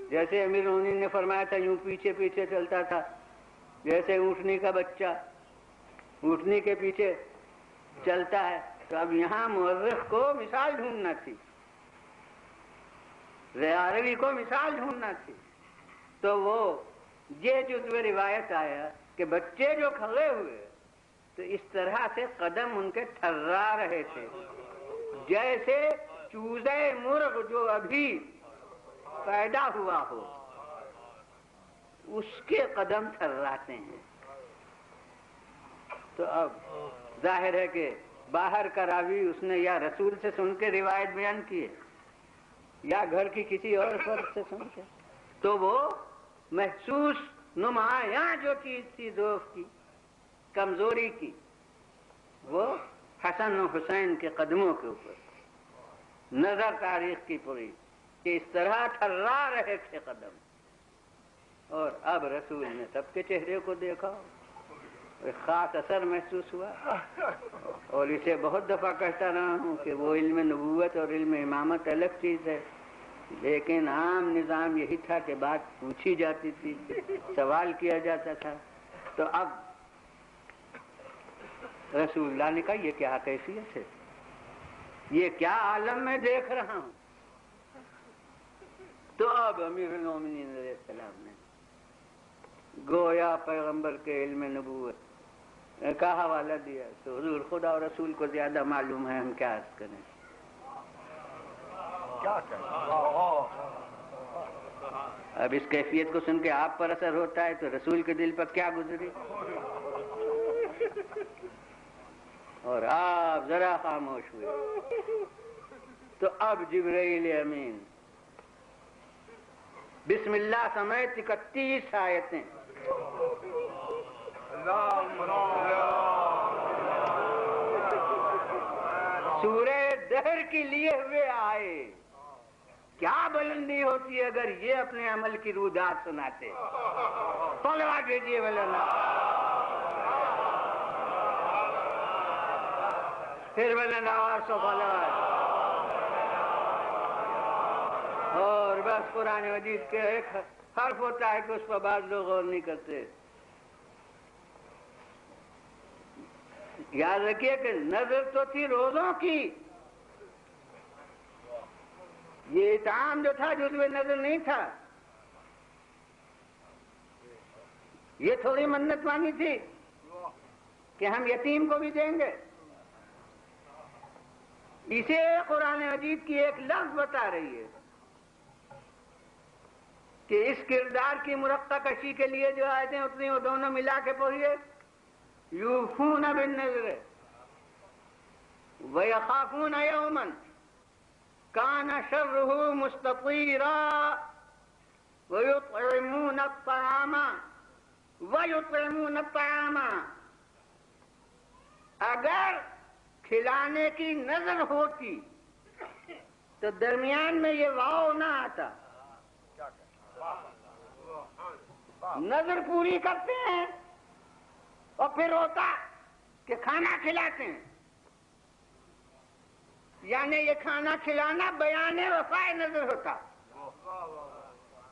Speaker 1: جیسے امیر المومنین نے فرمایا تھا یوں پیچھے پیچھے چلتا تھا جیسے اونٹنی کا بچہ اونٹنی کے پیچھے چلتا ہے. تو اب یہاں مورخ کو مثال ڈھونڈنا تھی، ریاروی کو مثال ڈھونڈنا تھی. تو وہ یہ جزو روایت آیا کہ بچے جو کھڑے ہوئے تو اس طرح سے قدم ان کے تھرا رہے تھے جیسے چوزے مرغ جو ابھی پیدا ہوا ہو اس کے قدم تھراتے ہیں. تو اب ظاہر ہے کہ باہر کا راوی اس نے یا رسول سے سن کے روایت بیان کی ہے یا گھر کی کسی اور فرد سے سن کے، تو وہ محسوس نمایاں جو چیز تھی ضعف کی، کمزوری کی، وہ حسن و حسین کے قدموں کے اوپر نظر تاریخ کی پڑی کہ اس طرح تھرا رہے تھے قدم. اور اب رسول نے سب کے چہرے کو دیکھا، ایک خاص اثر محسوس ہوا. اور اسے بہت دفعہ کہتا رہا ہوں کہ وہ علم نبوت اور علم امامت الگ چیز ہے، لیکن عام نظام یہی تھا کہ بات پوچھی جاتی تھی، سوال کیا جاتا تھا. تو اب رسول اللہ نے کہا یہ کیا کیفیت ہے، یہ کیا عالم میں دیکھ رہا ہوں. تو اب امیر المومنین علیہ السلام نے گویا پیغمبر کے علم نبوت کا حوالہ دیا. تو حضور خدا اور رسول کو زیادہ معلوم ہے، ہم کیا عرض کریں. اب اس کیفیت کو سن کے آپ پر اثر ہوتا ہے تو رسول کے دل پر کیا گزری. اور آپ ذرا خاموش ہوئے. تو اب جبرائیل امین بسم اللہ سمیت 31 آیتیں سورہ دہر کے لیے ہوئے آئے. کیا بلندی ہوتی ہے اگر یہ اپنے عمل کی رودات سناتے. صلوات بھیجیے مولانا. پھر مولانا اور صلوات. اور بس قرآن مجید کے ایک حرف ہوتا ہے کہ اس پر بعض لوگ غور نہیں کرتے. یاد رکھیے کہ نظر تو تھی روزوں کی. یہ اطعام جو تھا جزو نظر نہیں تھا. یہ تھوڑی منت مانی تھی کہ ہم یتیم کو بھی دیں گے. اسے قرآن مجید کی ایک لفظ بتا رہی ہے کہ اس کردار کی مرقع کشی کے لیے جو آیتیں اتنی وہ دونوں ملا کے پڑھیے. یوفون بالنذر ویخافون یوما کان شرہ مستطیرا ویطعمون الطعام. اگر کھلانے کی نظر ہوتی تو درمیان میں یہ واو نہ آتا. نظر پوری کرتے ہیں اور پھر ہوتا کہ کھانا کھلاتے ہیں. یعنی یہ کھانا کھلانا بیان وفائے نظر ہوتا.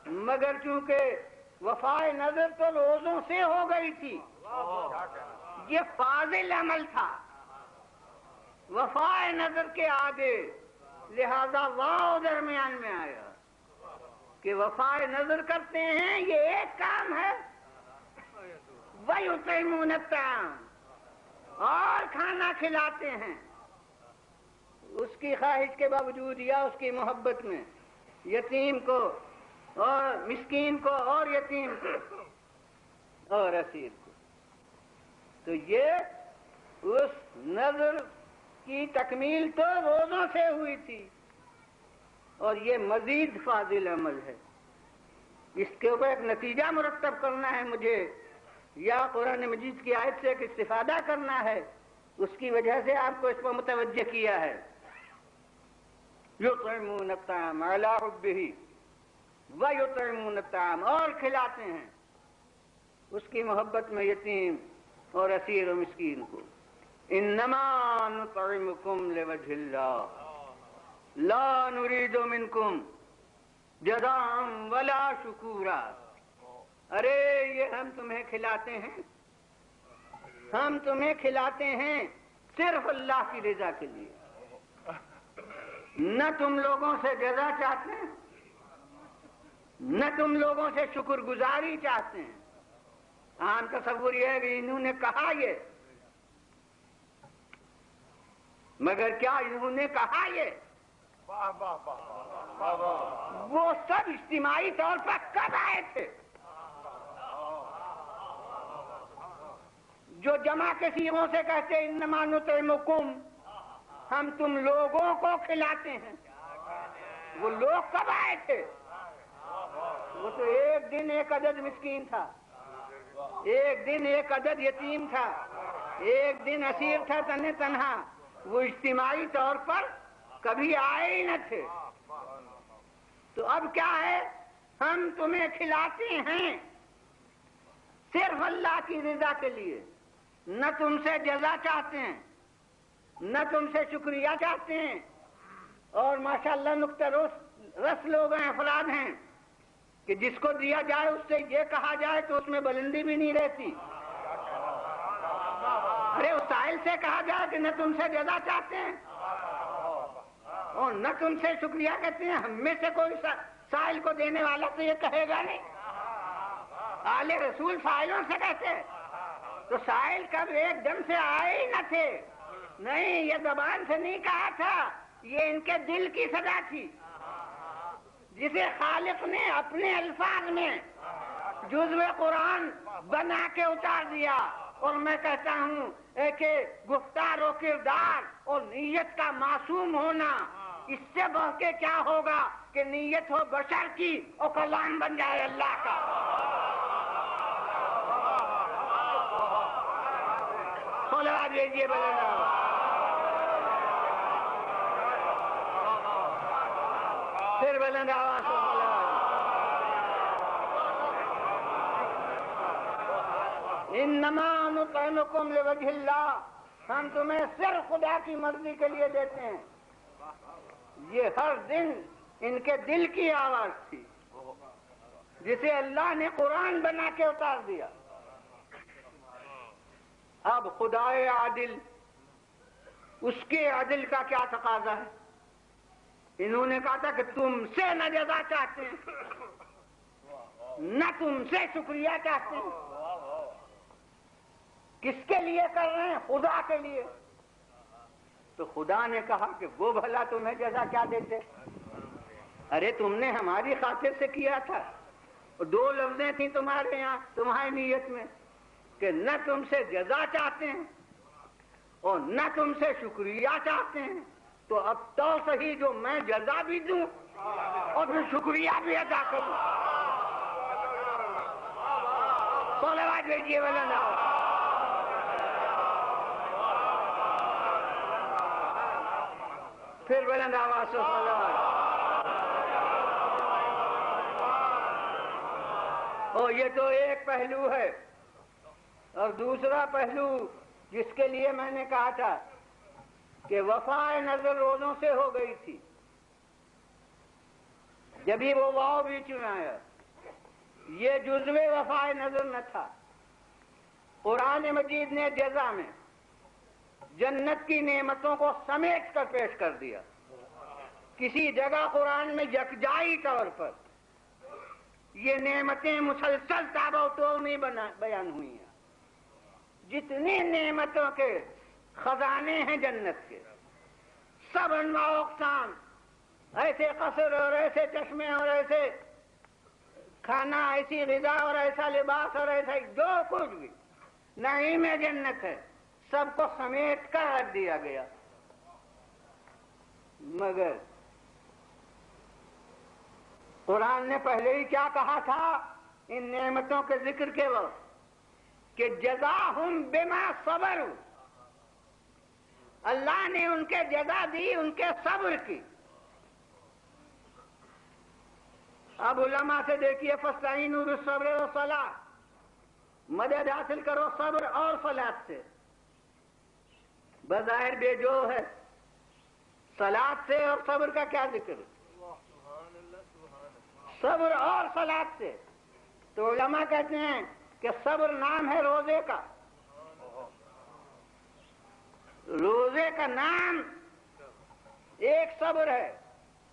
Speaker 1: مگر چونکہ وفائے نظر تو روزوں سے ہو گئی تھی. یہ فاضل عمل تھا وفائے نظر کے آگے. لہذا واو درمیان میں آیا کہ وفائے نظر کرتے ہیں. یہ ایک کام ہے. وَيُطْعِمُونَ الطَّعَامَ اور کھانا کھلاتے ہیں اس کی خواہش کے باوجود یا اس کی محبت میں یتیم کو اور مسکین کو اور یتیم کو اور اسیر کو. تو یہ اس نظر کی تکمیل تو روزوں سے ہوئی تھی اور یہ مزید فاضل عمل ہے. اس کے اوپر ایک نتیجہ مرتب کرنا ہے مجھے یا قرآن مجید کی آیت سے ایک استفادہ کرنا ہے. اس کی وجہ سے آپ کو اس پر متوجہ کیا ہے. یطعمون الطعام علی حبہ ویطعمون الطعام اور کھلاتے ہیں اس کی محبت میں یتیم اور اسیر و مسکین کو. انما نطعمکم لوجہ اللہ لا نريد منکم جزاء ولا شکورا. ارے یہ ہم تمہیں کھلاتے ہیں صرف اللہ کی رضا کے لیے. نہ تم لوگوں سے جزا چاہتے ہیں نہ تم لوگوں سے شکر گزاری چاہتے ہیں. عام تصور یہ ہے کہ انہوں نے کہا یہ مگر کیا انہوں نے کہا یہ وہ سب اجتماعی طور پر کب آئے تھے؟ جو جمع کے صیغوں سے کہتے انما نطعمکم ہم تم لوگوں کو کھلاتے ہیں. وہ لوگ کب آئے تھے؟ وہ تو ایک دن ایک عدد مسکین تھا, ایک دن ایک عدد یتیم تھا, ایک دن اسیر تھا تنہا. وہ اجتماعی طور پر کبھی آئے ہی نہ تھے. تو اب کیا ہے؟ ہم تمہیں کھلاتے ہیں صرف اللہ کی رضا کے لیے. نہ تم سے جزا چاہتے ہیں نہ تم سے شکریہ چاہتے ہیں. اور ماشاءاللہ نقطہ رس لوگ ہیں, افراد ہیں کہ جس کو دیا جائے اس سے یہ کہا جائے تو اس میں بلندی بھی نہیں رہتی. ارے اس سائل سے کہا جائے کہ نہ تم سے جزا چاہتے ہیں اور نہ تم سے شکریہ کہتے ہیں. ہم میں سے کوئی سائل کو دینے والا تو یہ کہے گا نہیں. آل رسول سائلوں سے کہتے تو سائل کب ایک دم سے آئے ہی نہ تھے. نہیں, یہ زبان سے نہیں کہا تھا, یہ ان کے دل کی صدا تھی جسے خالق نے اپنے الفاظ میں جزو قرآن بنا کے اتار دیا. اور میں کہتا ہوں
Speaker 2: کہ گفتار و کردار اور نیت کا معصوم ہونا، اس سے بڑھ کے کیا ہوگا کہ نیت ہو بشر کی اور کلام بن جائے اللہ کا۔ صلوات بھیجیے بلند آواز۔ پھر بلند آواز سے صلوات۔ انما نطعمکم لوجہ اللہ، ہم تمہیں صرف خدا کی مرضی کے لیے دیتے ہیں۔ یہ ہر دن ان کے دل کی آواز تھی جسے اللہ نے قرآن بنا کے اتار دیا۔ اب خدائے عادل، اس کے عدل کا کیا تقاضا ہے؟ انہوں نے کہا تھا کہ تم سے نہ جزا چاہتے ہیں نہ تم سے شکریہ چاہتے ہیں۔ کس کے لیے کر رہے ہیں؟ خدا کے لیے۔ تو خدا نے کہا کہ وہ بھلا تمہیں جزا کیا دیتے؟ ارے تم نے ہماری خاطر سے کیا تھا۔ دو لفظیں تھیں تمہارے یہاں، تمہاری نیت میں، کہ نہ تم سے جزا چاہتے ہیں اور نہ تم سے شکریہ چاہتے ہیں۔ تو اب تو صحیح جو میں جزا بھی دوں اور پھر شکریہ بھی ادا کروں۔ صلوات بھیجیے بلند آواز۔ پھر بلند آواز سے صلوات۔ اور یہ تو ایک پہلو ہے، اور دوسرا پہلو جس کے لیے میں نے کہا تھا کہ وفائے نظر روزوں سے ہو گئی تھی، جبھی وہ واؤ بھی چنایا، یہ جزو وفائے نظر نہ تھا۔ قرآن مجید نے جزا میں جنت کی نعمتوں کو سمیٹ کر پیش کر دیا۔ کسی جگہ قرآن میں یکجائی طور پر یہ نعمتیں مسلسل تابع و توڑ نہیں بیان ہوئی ہیں۔ جتنی نعمتوں کے خزانے ہیں جنت کے، سب انواع و اقسام، ایسے قصر اور ایسے چشمے اور ایسے کھانا، ایسی غذا اور ایسا لباس اور ایسا جو کچھ بھی نعیم جنت ہے، سب کو سمیٹ کر رکھ دیا گیا۔ مگر قرآن نے پہلے ہی کیا کہا تھا ان نعمتوں کے ذکر کے وقت کہ جزاہم بما صبروا، اللہ نے ان کے جزا دی ان کے صبر کی۔ اب علماء سے دیکھیے فاستعینوا بالصبر والصلاۃ، مدد حاصل کرو صبر اور صلاۃ سے۔ بظاہر بے جو ہے، صلاۃ سے اور صبر کا کیا ذکر؟ صبر اور صلاۃ سے۔ تو علماء کہتے ہیں کہ صبر نام ہے روزے کا، روزے کا نام ایک صبر ہے،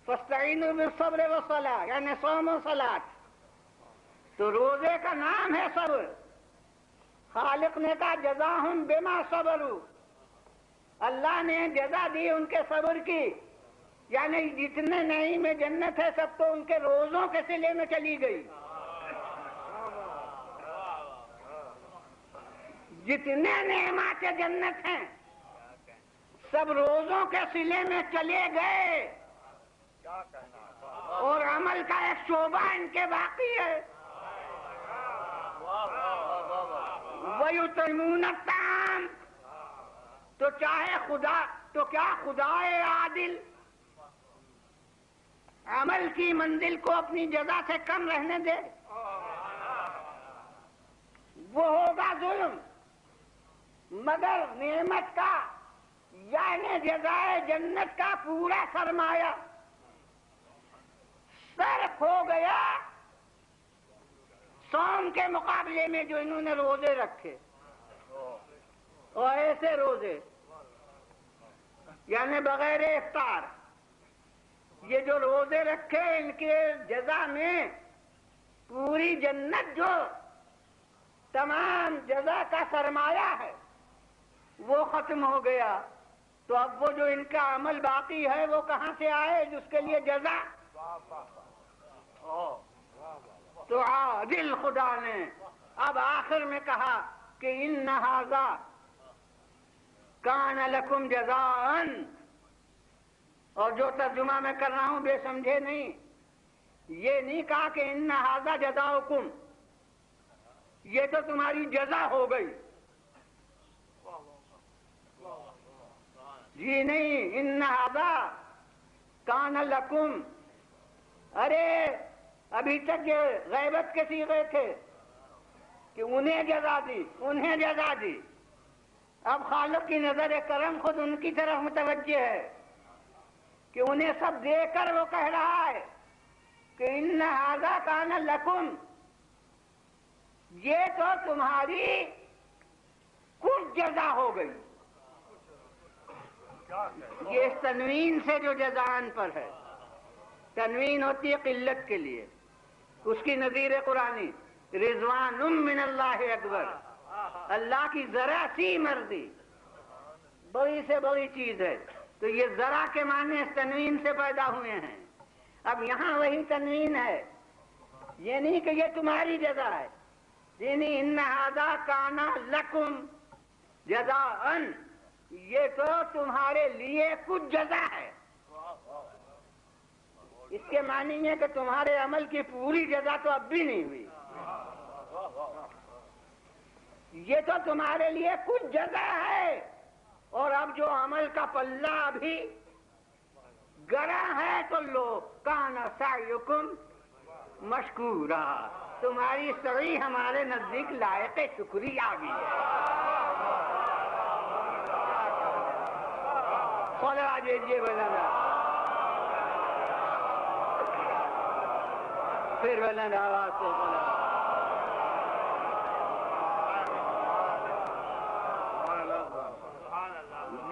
Speaker 2: فاستعینوا بالصبر والصلاۃ، یعنی صوم و صلاۃ۔ تو روزے کا نام ہے صبر۔ خالق نے کہا جزاہم بما صبروا، اللہ نے جزا دی ان کے صبر کی، یعنی جتنے نعیم میں جنت ہے سب تو ان کے روزوں کے صلے میں چلی گئی۔ جتنے نعمات جنت ہیں سب روزوں کے صلے میں چلے گئے، اور عمل کا ایک شعبہ ان کے باقی ہے۔ وَيُطْعِمُونَ الطَّعَامَ، تو چاہے خدا، تو کیا خدائے عادل عمل کی منزل کو اپنی جزا سے کم رہنے دے؟ وہ ہوگا ظلم۔ مگر نعمت کا یعنی جزائے جنت کا پورا سرمایہ صرف ہو گیا صوم کے مقابلے میں جو انہوں نے روزے رکھے، اور ایسے روزے یعنی بغیر افطار، یہ جو روزے رکھے ان کے جزا میں پوری جنت جو تمام جزا کا سرمایہ ہے وہ ختم ہو گیا۔ تو اب وہ جو ان کا عمل باقی ہے وہ کہاں سے آئے جس کے لیے جزا؟ تو عادل خدا نے اب آخر میں کہا کہ ان ھذا کان لکم جزاء، اور جو ترجمہ میں کر رہا ہوں بے سمجھے نہیں، یہ نہیں کہا کہ ان ھذا جزاؤکم، یہ تو تمہاری جزا ہو گئی، جی نہیں، ان ھذا کان لکم، ارے ابھی تک یہ غیبت کے صیغے تھے کہ انہیں جزا دی، انہیں جزا دی، اب خالق کی نظر کرم خود ان کی طرف متوجہ ہے کہ انہیں سب دے کر وہ کہہ رہا ہے کہ ان ھذا کان لکم، یہ تو تمہاری کچھ جزا ہو گئی، یہ اس تنوین سے جو جزان پر ہے، تنوین ہوتی ہے قلت کے لیے، اس کی نظیر قرآنی رضوان من اللہ اکبر، اللہ کی ذرا سی مرضی بڑی سے بڑی چیز ہے، تو یہ ذرا کے معنی اس تنوین سے پیدا ہوئے ہیں۔ اب یہاں وہی تنوین ہے، یہ نہیں کہ یہ تمہاری جزا ہے، یعنی ان ھذا کان لکم جزاء، یہ تو تمہارے لیے کچھ جزا ہے، اس کے معنی ہے کہ تمہارے عمل کی پوری جزا تو اب بھی نہیں ہوئی، یہ تو تمہارے لیے کچھ جزا ہے، اور اب جو عمل کا پلہ ابھی گرا ہے تو لو کان سعیکم مشکورا، تمہاری سعی ہمارے نزدیک لائق شکریہ بھی ہے۔ خدا دیجیے بلند، پھر بلند آواز سے بولا۔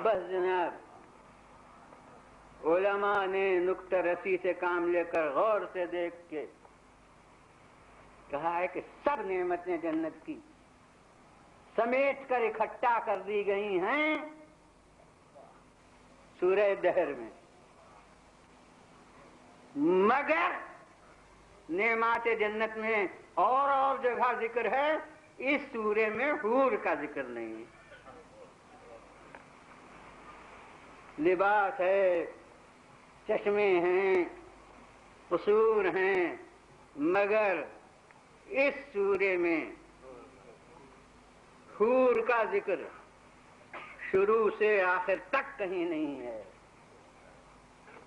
Speaker 2: بس جناب، علماء نے نکتہ رسی سے کام لے کر غور سے دیکھ کے کہا ہے کہ سب نعمتیں جنت کی سمیٹ کر اکٹھا کر دی گئی ہیں سورہ دہر میں، مگر نعمات جنت میں اور جگہ ذکر ہے، اس سورے میں حور کا ذکر نہیں ہے۔ لباس ہے، چشمے ہیں، قصور ہیں، مگر اس سورے میں حور کا ذکر شروع سے آخر تک کہیں نہیں ہے،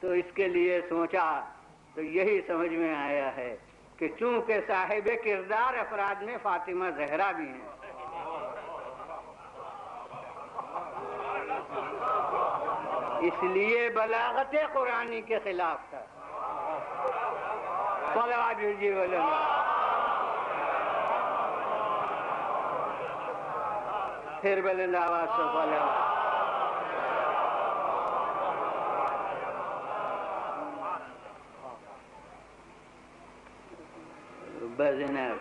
Speaker 2: تو اس کے لیے سوچا تو یہی سمجھ میں آیا ہے کہ چونکہ صاحب کردار افراد میں فاطمہ زہرا بھی ہیں، اس لیے بلاغت قرآنی کے خلاف تھا۔ صلوات جی بولے، پھر بلند آواز سے بولا۔ بس جناب،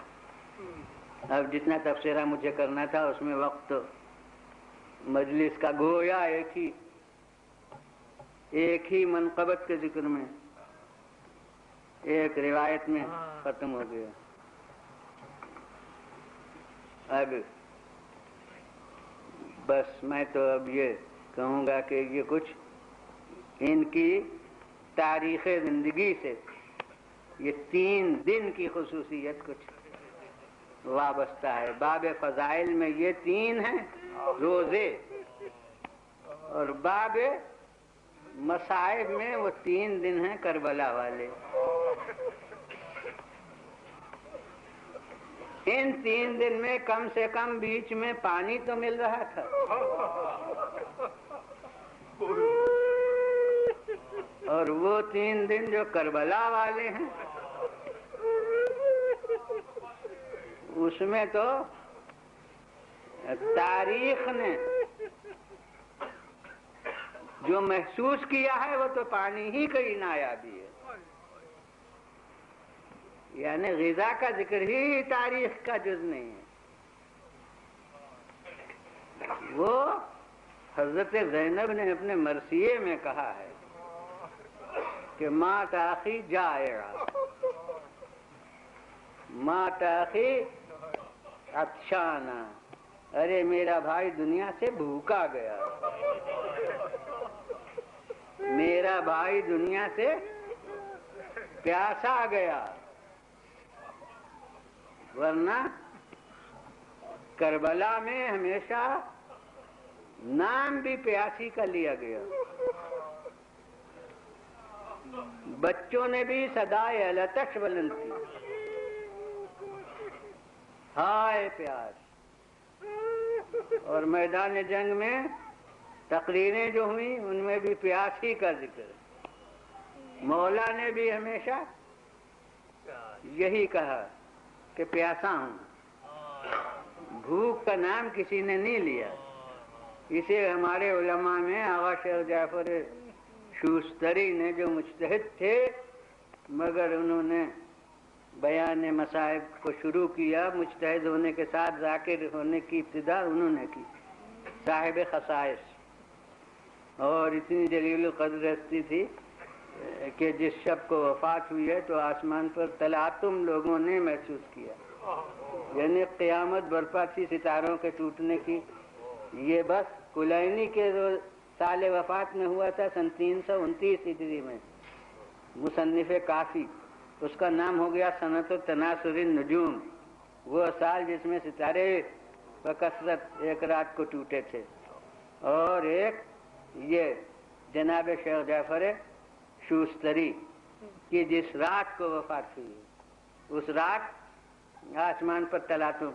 Speaker 2: اب جتنا تبصرہ مجھے کرنا تھا اس میں وقت مجلس کا گویا ایک ہی منقبت کے ذکر میں ایک روایت میں ختم ہو گیا۔ اب بس میں تو اب یہ کہوں گا کہ یہ کچھ ان کی تاریخ زندگی سے یہ 3 دن کی خصوصیت کچھ وابستہ ہے۔ باب فضائل میں یہ 3 ہیں، روزے، اور باب مصائب میں وہ 3 دن ہیں کربلا والے۔ ان 3 دن میں کم سے کم بیچ میں پانی تو مل رہا تھا، اور وہ 3 دن جو کربلا والے ہیں اس میں تو تاریخ نے جو محسوس کیا ہے وہ تو پانی ہی کی نایابی ہے، یعنی غذا کا ذکر ہی تاریخ کا جز نہیں ہے۔ وہ حضرت زینب نے اپنے مرثیے میں کہا ہے کہ مات اخی جائعا، مات اخی عطشانا،
Speaker 1: ارے میرا بھائی دنیا سے بھوکا گیا، میرا بھائی دنیا سے پیاسا گیا، ورنہ کربلا میں ہمیشہ نام بھی پیاسی کا لیا گیا۔ بچوں نے بھی صدائے الاتش بلند کی، ہائے پیاس۔ اور میدان جنگ میں تقریریں جو ہوئیں ان میں بھی پیاسی کا ذکر۔ مولا نے بھی ہمیشہ یہی کہا کہ پیاسا ہوں، بھوک کا نام کسی نے نہیں لیا۔ اسے ہمارے علماء میں آغا شیخ جعفر شوستری نے، جو مجتہد تھے مگر انہوں نے بیان مصائب کو شروع کیا، مجتہد ہونے کے ساتھ ذاکر ہونے کی ابتدا انہوں نے کی، صاحب خصائص، اور اتنی جلیل القدر ہستی تھی کہ جس شب کو وفات ہوئی ہے تو آسمان پر تلاطم لوگوں نے محسوس کیا، یعنی قیامت برپا تھی ستاروں کے ٹوٹنے کی۔ یہ بس کلینی کے سال وفات میں ہوا تھا، سن 329 ہجری میں، مصنف کافی، اس کا نام ہو گیا سنۃ تناثر النجوم، وہ سال جس میں ستارے بکثرت ایک رات کو ٹوٹے تھے۔ اور ایک یہ جناب شیخ جعفر شوستری کی جس رات کو وفات ہوئی، اس رات آسمان پر تلاطم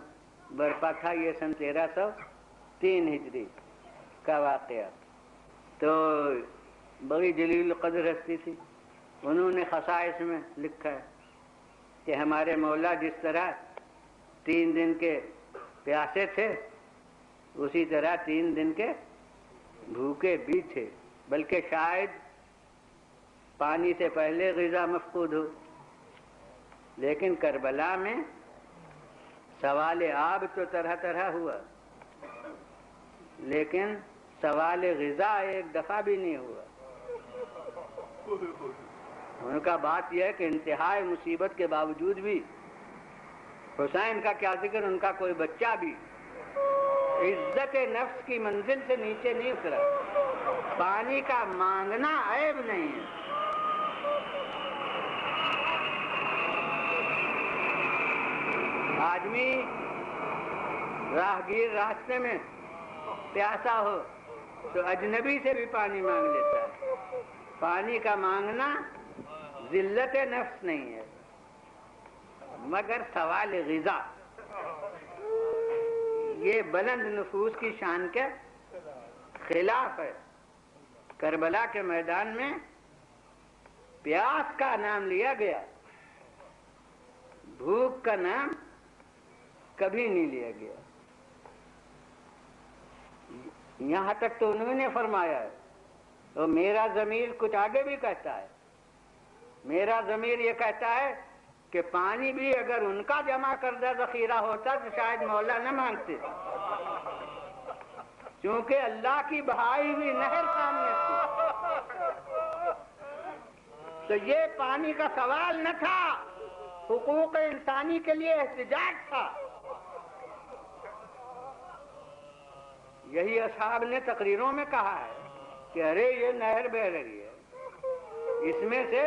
Speaker 1: برپا تھا۔ یہ سن 1303 ہجری کا واقعہ۔ تو بڑی جلیل قدر ہستی تھی، انہوں نے خصائص میں لکھا ہے کہ ہمارے مولا جس طرح 3 دن کے پیاسے تھے اسی طرح 3 دن کے بھوکے بھی تھے، بلکہ شاید پانی سے پہلے غذا مفقود ہو، لیکن کربلا میں سوال آب تو طرح طرح ہوا، لیکن سوال غذا ایک دفعہ بھی نہیں ہوا۔ ان کا بات یہ ہے کہ انتہائی مصیبت کے باوجود بھی، حسین کا کیا ذکر، ان کا کوئی بچہ بھی عزت نفس کی منزل سے نیچے نہیں اترا۔ پانی کا مانگنا عیب نہیں ہے۔ آدمی راہگیر راستے میں پیاسا ہو تو اجنبی سے بھی پانی مانگ لیتا ہے۔ پانی کا مانگنا ذلت نفس نہیں ہے، مگر سوال غذا یہ بلند نفوس کی شان کے خلاف ہے۔ کربلا کے میدان میں پیاس کا نام لیا گیا، بھوک کا نام کبھی نہیں لیا گیا۔ یہاں تک تو انہوں نے فرمایا ہے، اور میرا ضمیر کچھ آگے بھی کہتا ہے۔ میرا ضمیر یہ کہتا ہے کہ پانی بھی اگر ان کا جمع کردہ ذخیرہ ہوتا تو شاید مولا نہ مانگتے، کیونکہ اللہ کی بہائی ہوئی نہر سامنے تھی۔ تو یہ پانی کا سوال نہ تھا، حقوق انسانی کے لیے احتجاج تھا۔ یہی اصحاب نے تقریروں میں کہا ہے کہ ارے یہ نہر بہ رہی ہے، اس میں سے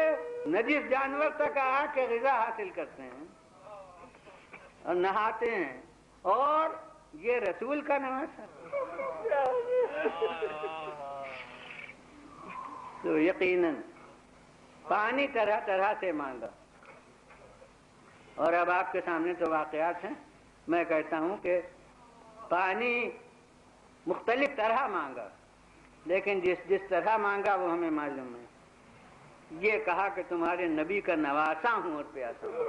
Speaker 1: نجس جانور تک آ کے غذا حاصل کرتے ہیں اور نہاتے ہیں، اور یہ رسول کا نواز ہے۔ تو یقیناً پانی طرح طرح سے مانگا، اور اب آپ کے سامنے تو واقعات ہیں۔ میں کہتا ہوں کہ پانی مختلف طرح مانگا، لیکن جس طرح مانگا وہ ہمیں معلوم ہے۔ یہ کہا کہ تمہارے نبی کا نواسا ہوں اور پیاسا ہوں،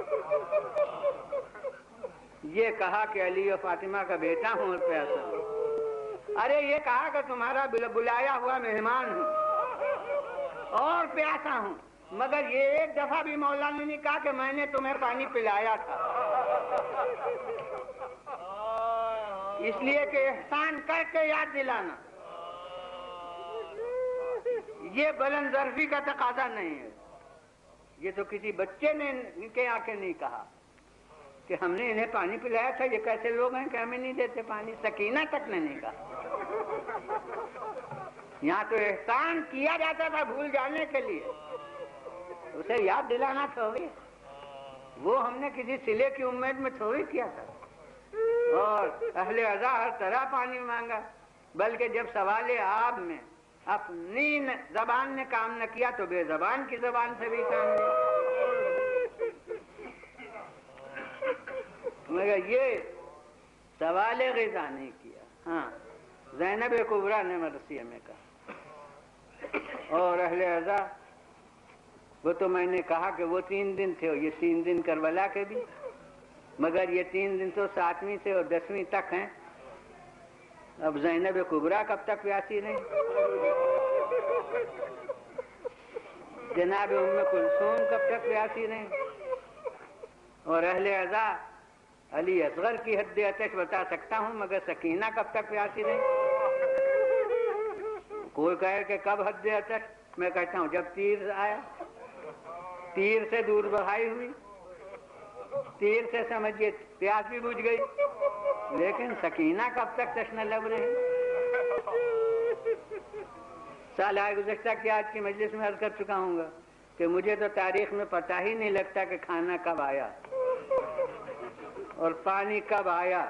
Speaker 1: یہ کہا کہ علی و فاطمہ کا بیٹا ہوں اور پیاسا ہوں، ارے یہ کہا کہ تمہارا بلایا ہوا مہمان ہوں اور پیاسا ہوں، مگر یہ ایک دفعہ بھی مولا نے نہیں کہا کہ میں نے تمہیں پانی پلایا تھا، اس لیے کہ احسان کر کے یاد دلانا یہ بلند ظرفی کا تقاضا نہیں ہے، یہ تو کسی بچے نے کے آ کے نہیں کہا، کہ ہم نے انہیں پانی پلایا تھا، یہ کیسے لوگ ہیں کہ ہمیں نہیں دیتے پانی؟ سکینہ تک نے نہیں کہا. یہاں تو احسان کیا جاتا تھا بھول جانے کے لیے، اسے یاد دلانا تھوڑی، وہ ہم نے کسی صلے کی امید میں تھوڑی کیا تھا. اور اہل عزا ہر طرح پانی مانگا، بلکہ جب سوال آب میں اپنی زبان نے کام نہ کیا تو بے زبان کی زبان سے بھی کام لیا. مگر یہ سوال غذا نہیں کیا. ہاں، زینب کبریٰ نے مرثیہ میں کہا. اور اہل عزا وہ تو میں نے کہا کہ وہ 3 دن تھے، یہ 3 دن کربلا کے بھی، مگر یہ 3 دن تو 7ویں سے اور 10ویں تک ہیں. اب زینب کبریٰ کب تک پیاسی رہیں؟ جناب ام کلثوم کب تک پیاسی رہیں؟ اور اہل عزا علی اصغر کی حد آتش بتا سکتا ہوں، مگر سکینہ کب تک پیاسی رہیں؟ کوئی کہے کہ کب حد آتش، میں کہتا ہوں جب تیر آیا، تیر سے دور بڑھائی ہوئی، تیر سے سمجھیے پیاس بھی بجھ گئی، لیکن سکینہ کب تک تشنہ لب رہی؟ سالہ گزشتہ کی آج کی مجلس میں عرض کر چکا ہوں گا کہ مجھے تو تاریخ میں پتہ ہی نہیں لگتا کہ کھانا کب آیا اور پانی کب آیا.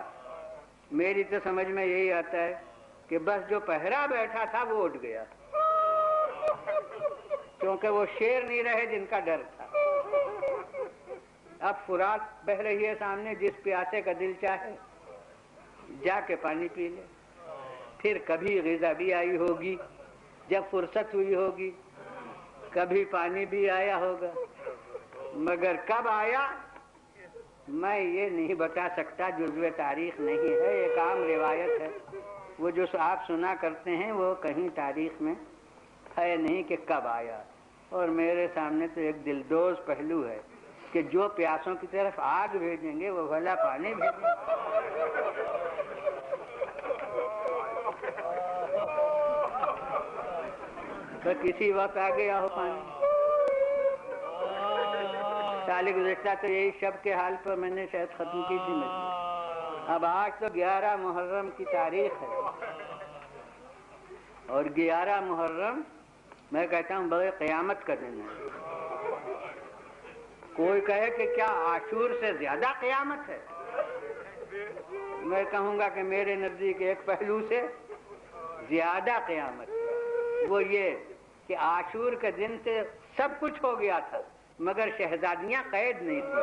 Speaker 1: میری تو سمجھ میں یہی آتا ہے کہ بس جو پہرا بیٹھا تھا وہ اٹھ گیا، کیونکہ وہ شیر نہیں رہے جن کا ڈر تھا. اب فرات بہ رہی ہے سامنے، جس پیاسے کا دل چاہے جا کے پانی پی لے. پھر کبھی غذا بھی آئی ہوگی جب فرصت ہوئی ہوگی، کبھی پانی بھی آیا ہوگا، مگر کب آیا میں یہ نہیں بتا سکتا. جزو تاریخ نہیں ہے، ایک عام روایت ہے. وہ جو آپ سنا کرتے ہیں وہ کہیں تاریخ میں ہے نہیں کہ کب آیا. اور میرے سامنے تو ایک دلدوز پہلو ہے کہ جو پیاسوں کی طرف آگ بھیجیں گے وہ بھلا پانی بھیجیں گے. تو کسی وقت آ گیا ہو پانی. سال گزشتہ تو یہی شب کے حال پر میں نے شاید ختم کی تھی مجلس. اب آج تو 11 محرم کی تاریخ ہے، اور 11 محرم میں کہتا ہوں بڑے قیامت کا دن ہے. کوئی کہے کہ کیا عاشور سے زیادہ قیامت ہے؟ میں کہوں گا کہ میرے نزدیک ایک پہلو سے زیادہ قیامت ہے. وہ یہ کہ عاشور کے دن سے سب کچھ ہو گیا تھا مگر شہزادیاں قید نہیں تھی.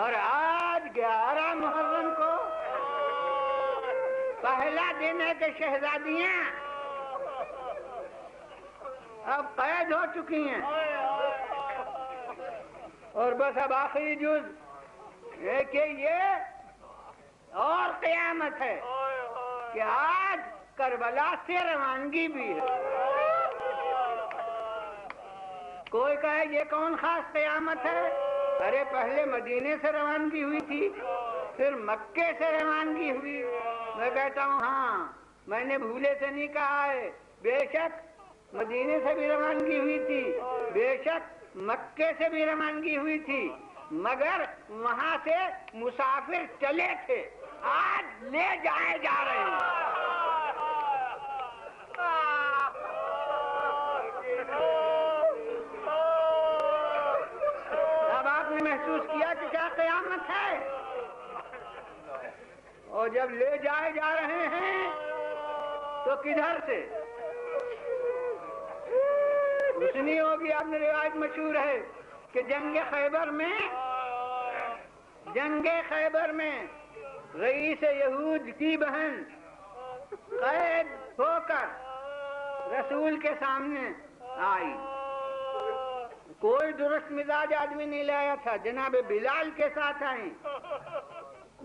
Speaker 1: اور آج 11 محرم کو پہلا دن ہے کہ شہزادیاں اب قید ہو چکی ہیں، اور بس اب آخری جز ہے کہ یہ اور قیامت ہے کہ آج کربلا سے روانگی بھی ہے. کوئی کہے یہ کون خاص قیامت ہے؟ ارے پہلے مدینے سے روانگی ہوئی تھی، پھر مکے سے روانگی ہوئی. میں کہتا ہوں ہاں، میں نے بھولے سے نہیں کہا ہے. بے شک مدینے سے بھی روانگی ہوئی تھی، بے شک مکے سے بھی روانگی ہوئی تھی، مگر وہاں سے مسافر چلے تھے، آج لے جائے جا رہے ہیں. اب آپ نے محسوس کیا کہ کیا قیامت ہے. اور جب لے جائے جا رہے ہیں تو کدھر سے؟ سنی ہوگی آپ نے، روایت مشہور ہے کہ جنگ خیبر میں رئیس یہود کی بہن قید ہو کر رسول کے سامنے آئی. کوئی درست مزاج آدمی نہیں لایا تھا، جناب بلال کے ساتھ آئی،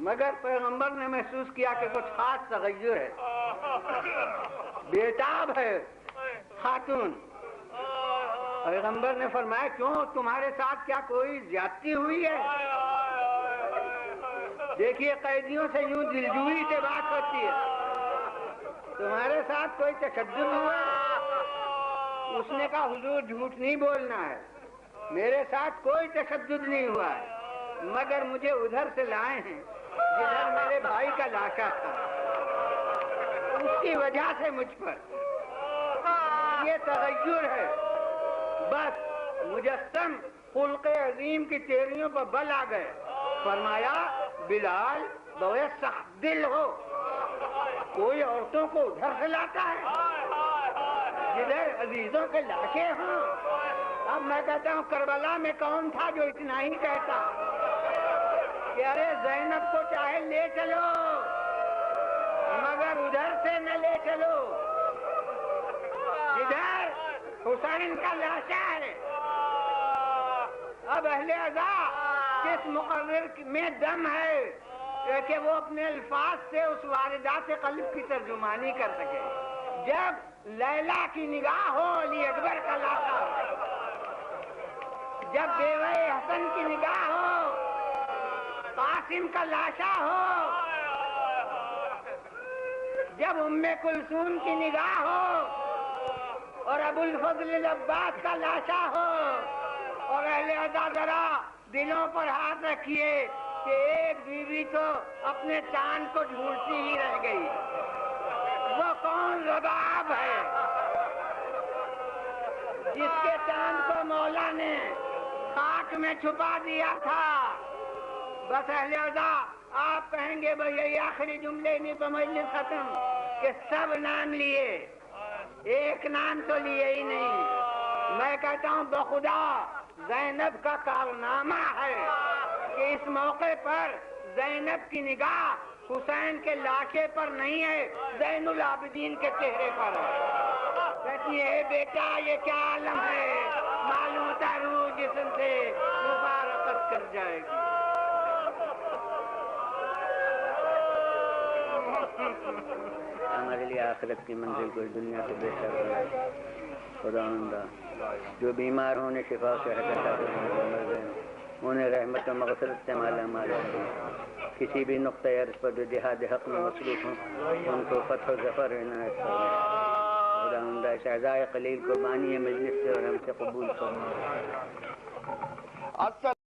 Speaker 1: مگر پیغمبر نے محسوس کیا کہ کچھ خاص تغیر ہے. بیتاب ہے خاتون. پیغمبر نے فرمایا کیوں، تمہارے ساتھ کیا کوئی زیادتی ہوئی ہے؟ دیکھیے قیدیوں سے یوں دلجوئی سے بات ہوتی ہے، تمہارے ساتھ کوئی تشدد ہوا؟
Speaker 2: اس نے کہا حضور جھوٹ نہیں بولنا ہے، میرے ساتھ کوئی تشدد نہیں ہوا ہے، مگر مجھے ادھر سے لائے ہیں جدھر میرے بھائی کا لاشا تھا، اس کی وجہ سے مجھ پر یہ تغیر ہے۔ بس مجسم خلق عظیم کی تیریوں پر بل آ گئے۔ فرمایا بلال بہت سخت دل ہو، کوئی عورتوں کو ادھر سے لاتا ہے جدھر عزیزوں کے لاشیں ہوں۔ اب میں کہتا ہوں کربلا میں کون تھا جو اتنا ہی کہتا کہ ارے زینب کو چاہے لے چلو مگر ادھر سے نہ لے چلو جدھر حسین کا لاشا ہے۔ اب اہل عزا کس مقرر میں دم ہے کہ وہ اپنے الفاظ سے اس واردات قلب کی ترجمانی کر سکے۔ جب لیلا کی نگاہ ہو علی اکبر کا لاشا ہو، جب بیوہ حسن کی نگاہ ہو قاسم کا لاشا ہو، جب ام کلثوم کی نگاہ ہو اور ابو الفضل العباس کا لاشا ہو، اور اہل عزا ذرا دلوں پر ہاتھ رکھیے کہ ایک بیوی تو اپنے چاند کو ڈھونڈتی ہی رہ گئی، وہ کون رباب ہے جس کے چاند کو مولا نے خاک میں چھپا دیا تھا۔ بس اہل عزا آپ کہیں گے بھئی یہ آخری جملے نہیں تو مجلس ختم، کہ سب نام لیے ایک نام تو لیے ہی نہیں۔ میں کہتا ہوں بخدا زینب کا کارنامہ ہے کہ اس موقع پر زینب کی نگاہ حسین کے لاشے پر نہیں ہے، زین العابدین کے چہرے پر ہے۔ کہتی ہے بیٹا یہ کیا عالم ہے، معلوم ہوتا روح جسم سے مبارکت کر جائے گی۔
Speaker 1: ہمارے لیے آخرت کی منزل کوئی دنیا سے بہتر ہے۔ خداوندہ جو بیمار ہونے شفا سے انہیں رحمت و مغفرت سے مالا مال کریں، کسی بھی نقطۂ عرض پر جو جہاد حق میں مصروف ہوں ان کو فتح و ظفر عنایت فرمائے۔ خداوندہ اس اعزائے قلیل کو بانی مجلس سے اور ہم سے قبول فرمائے۔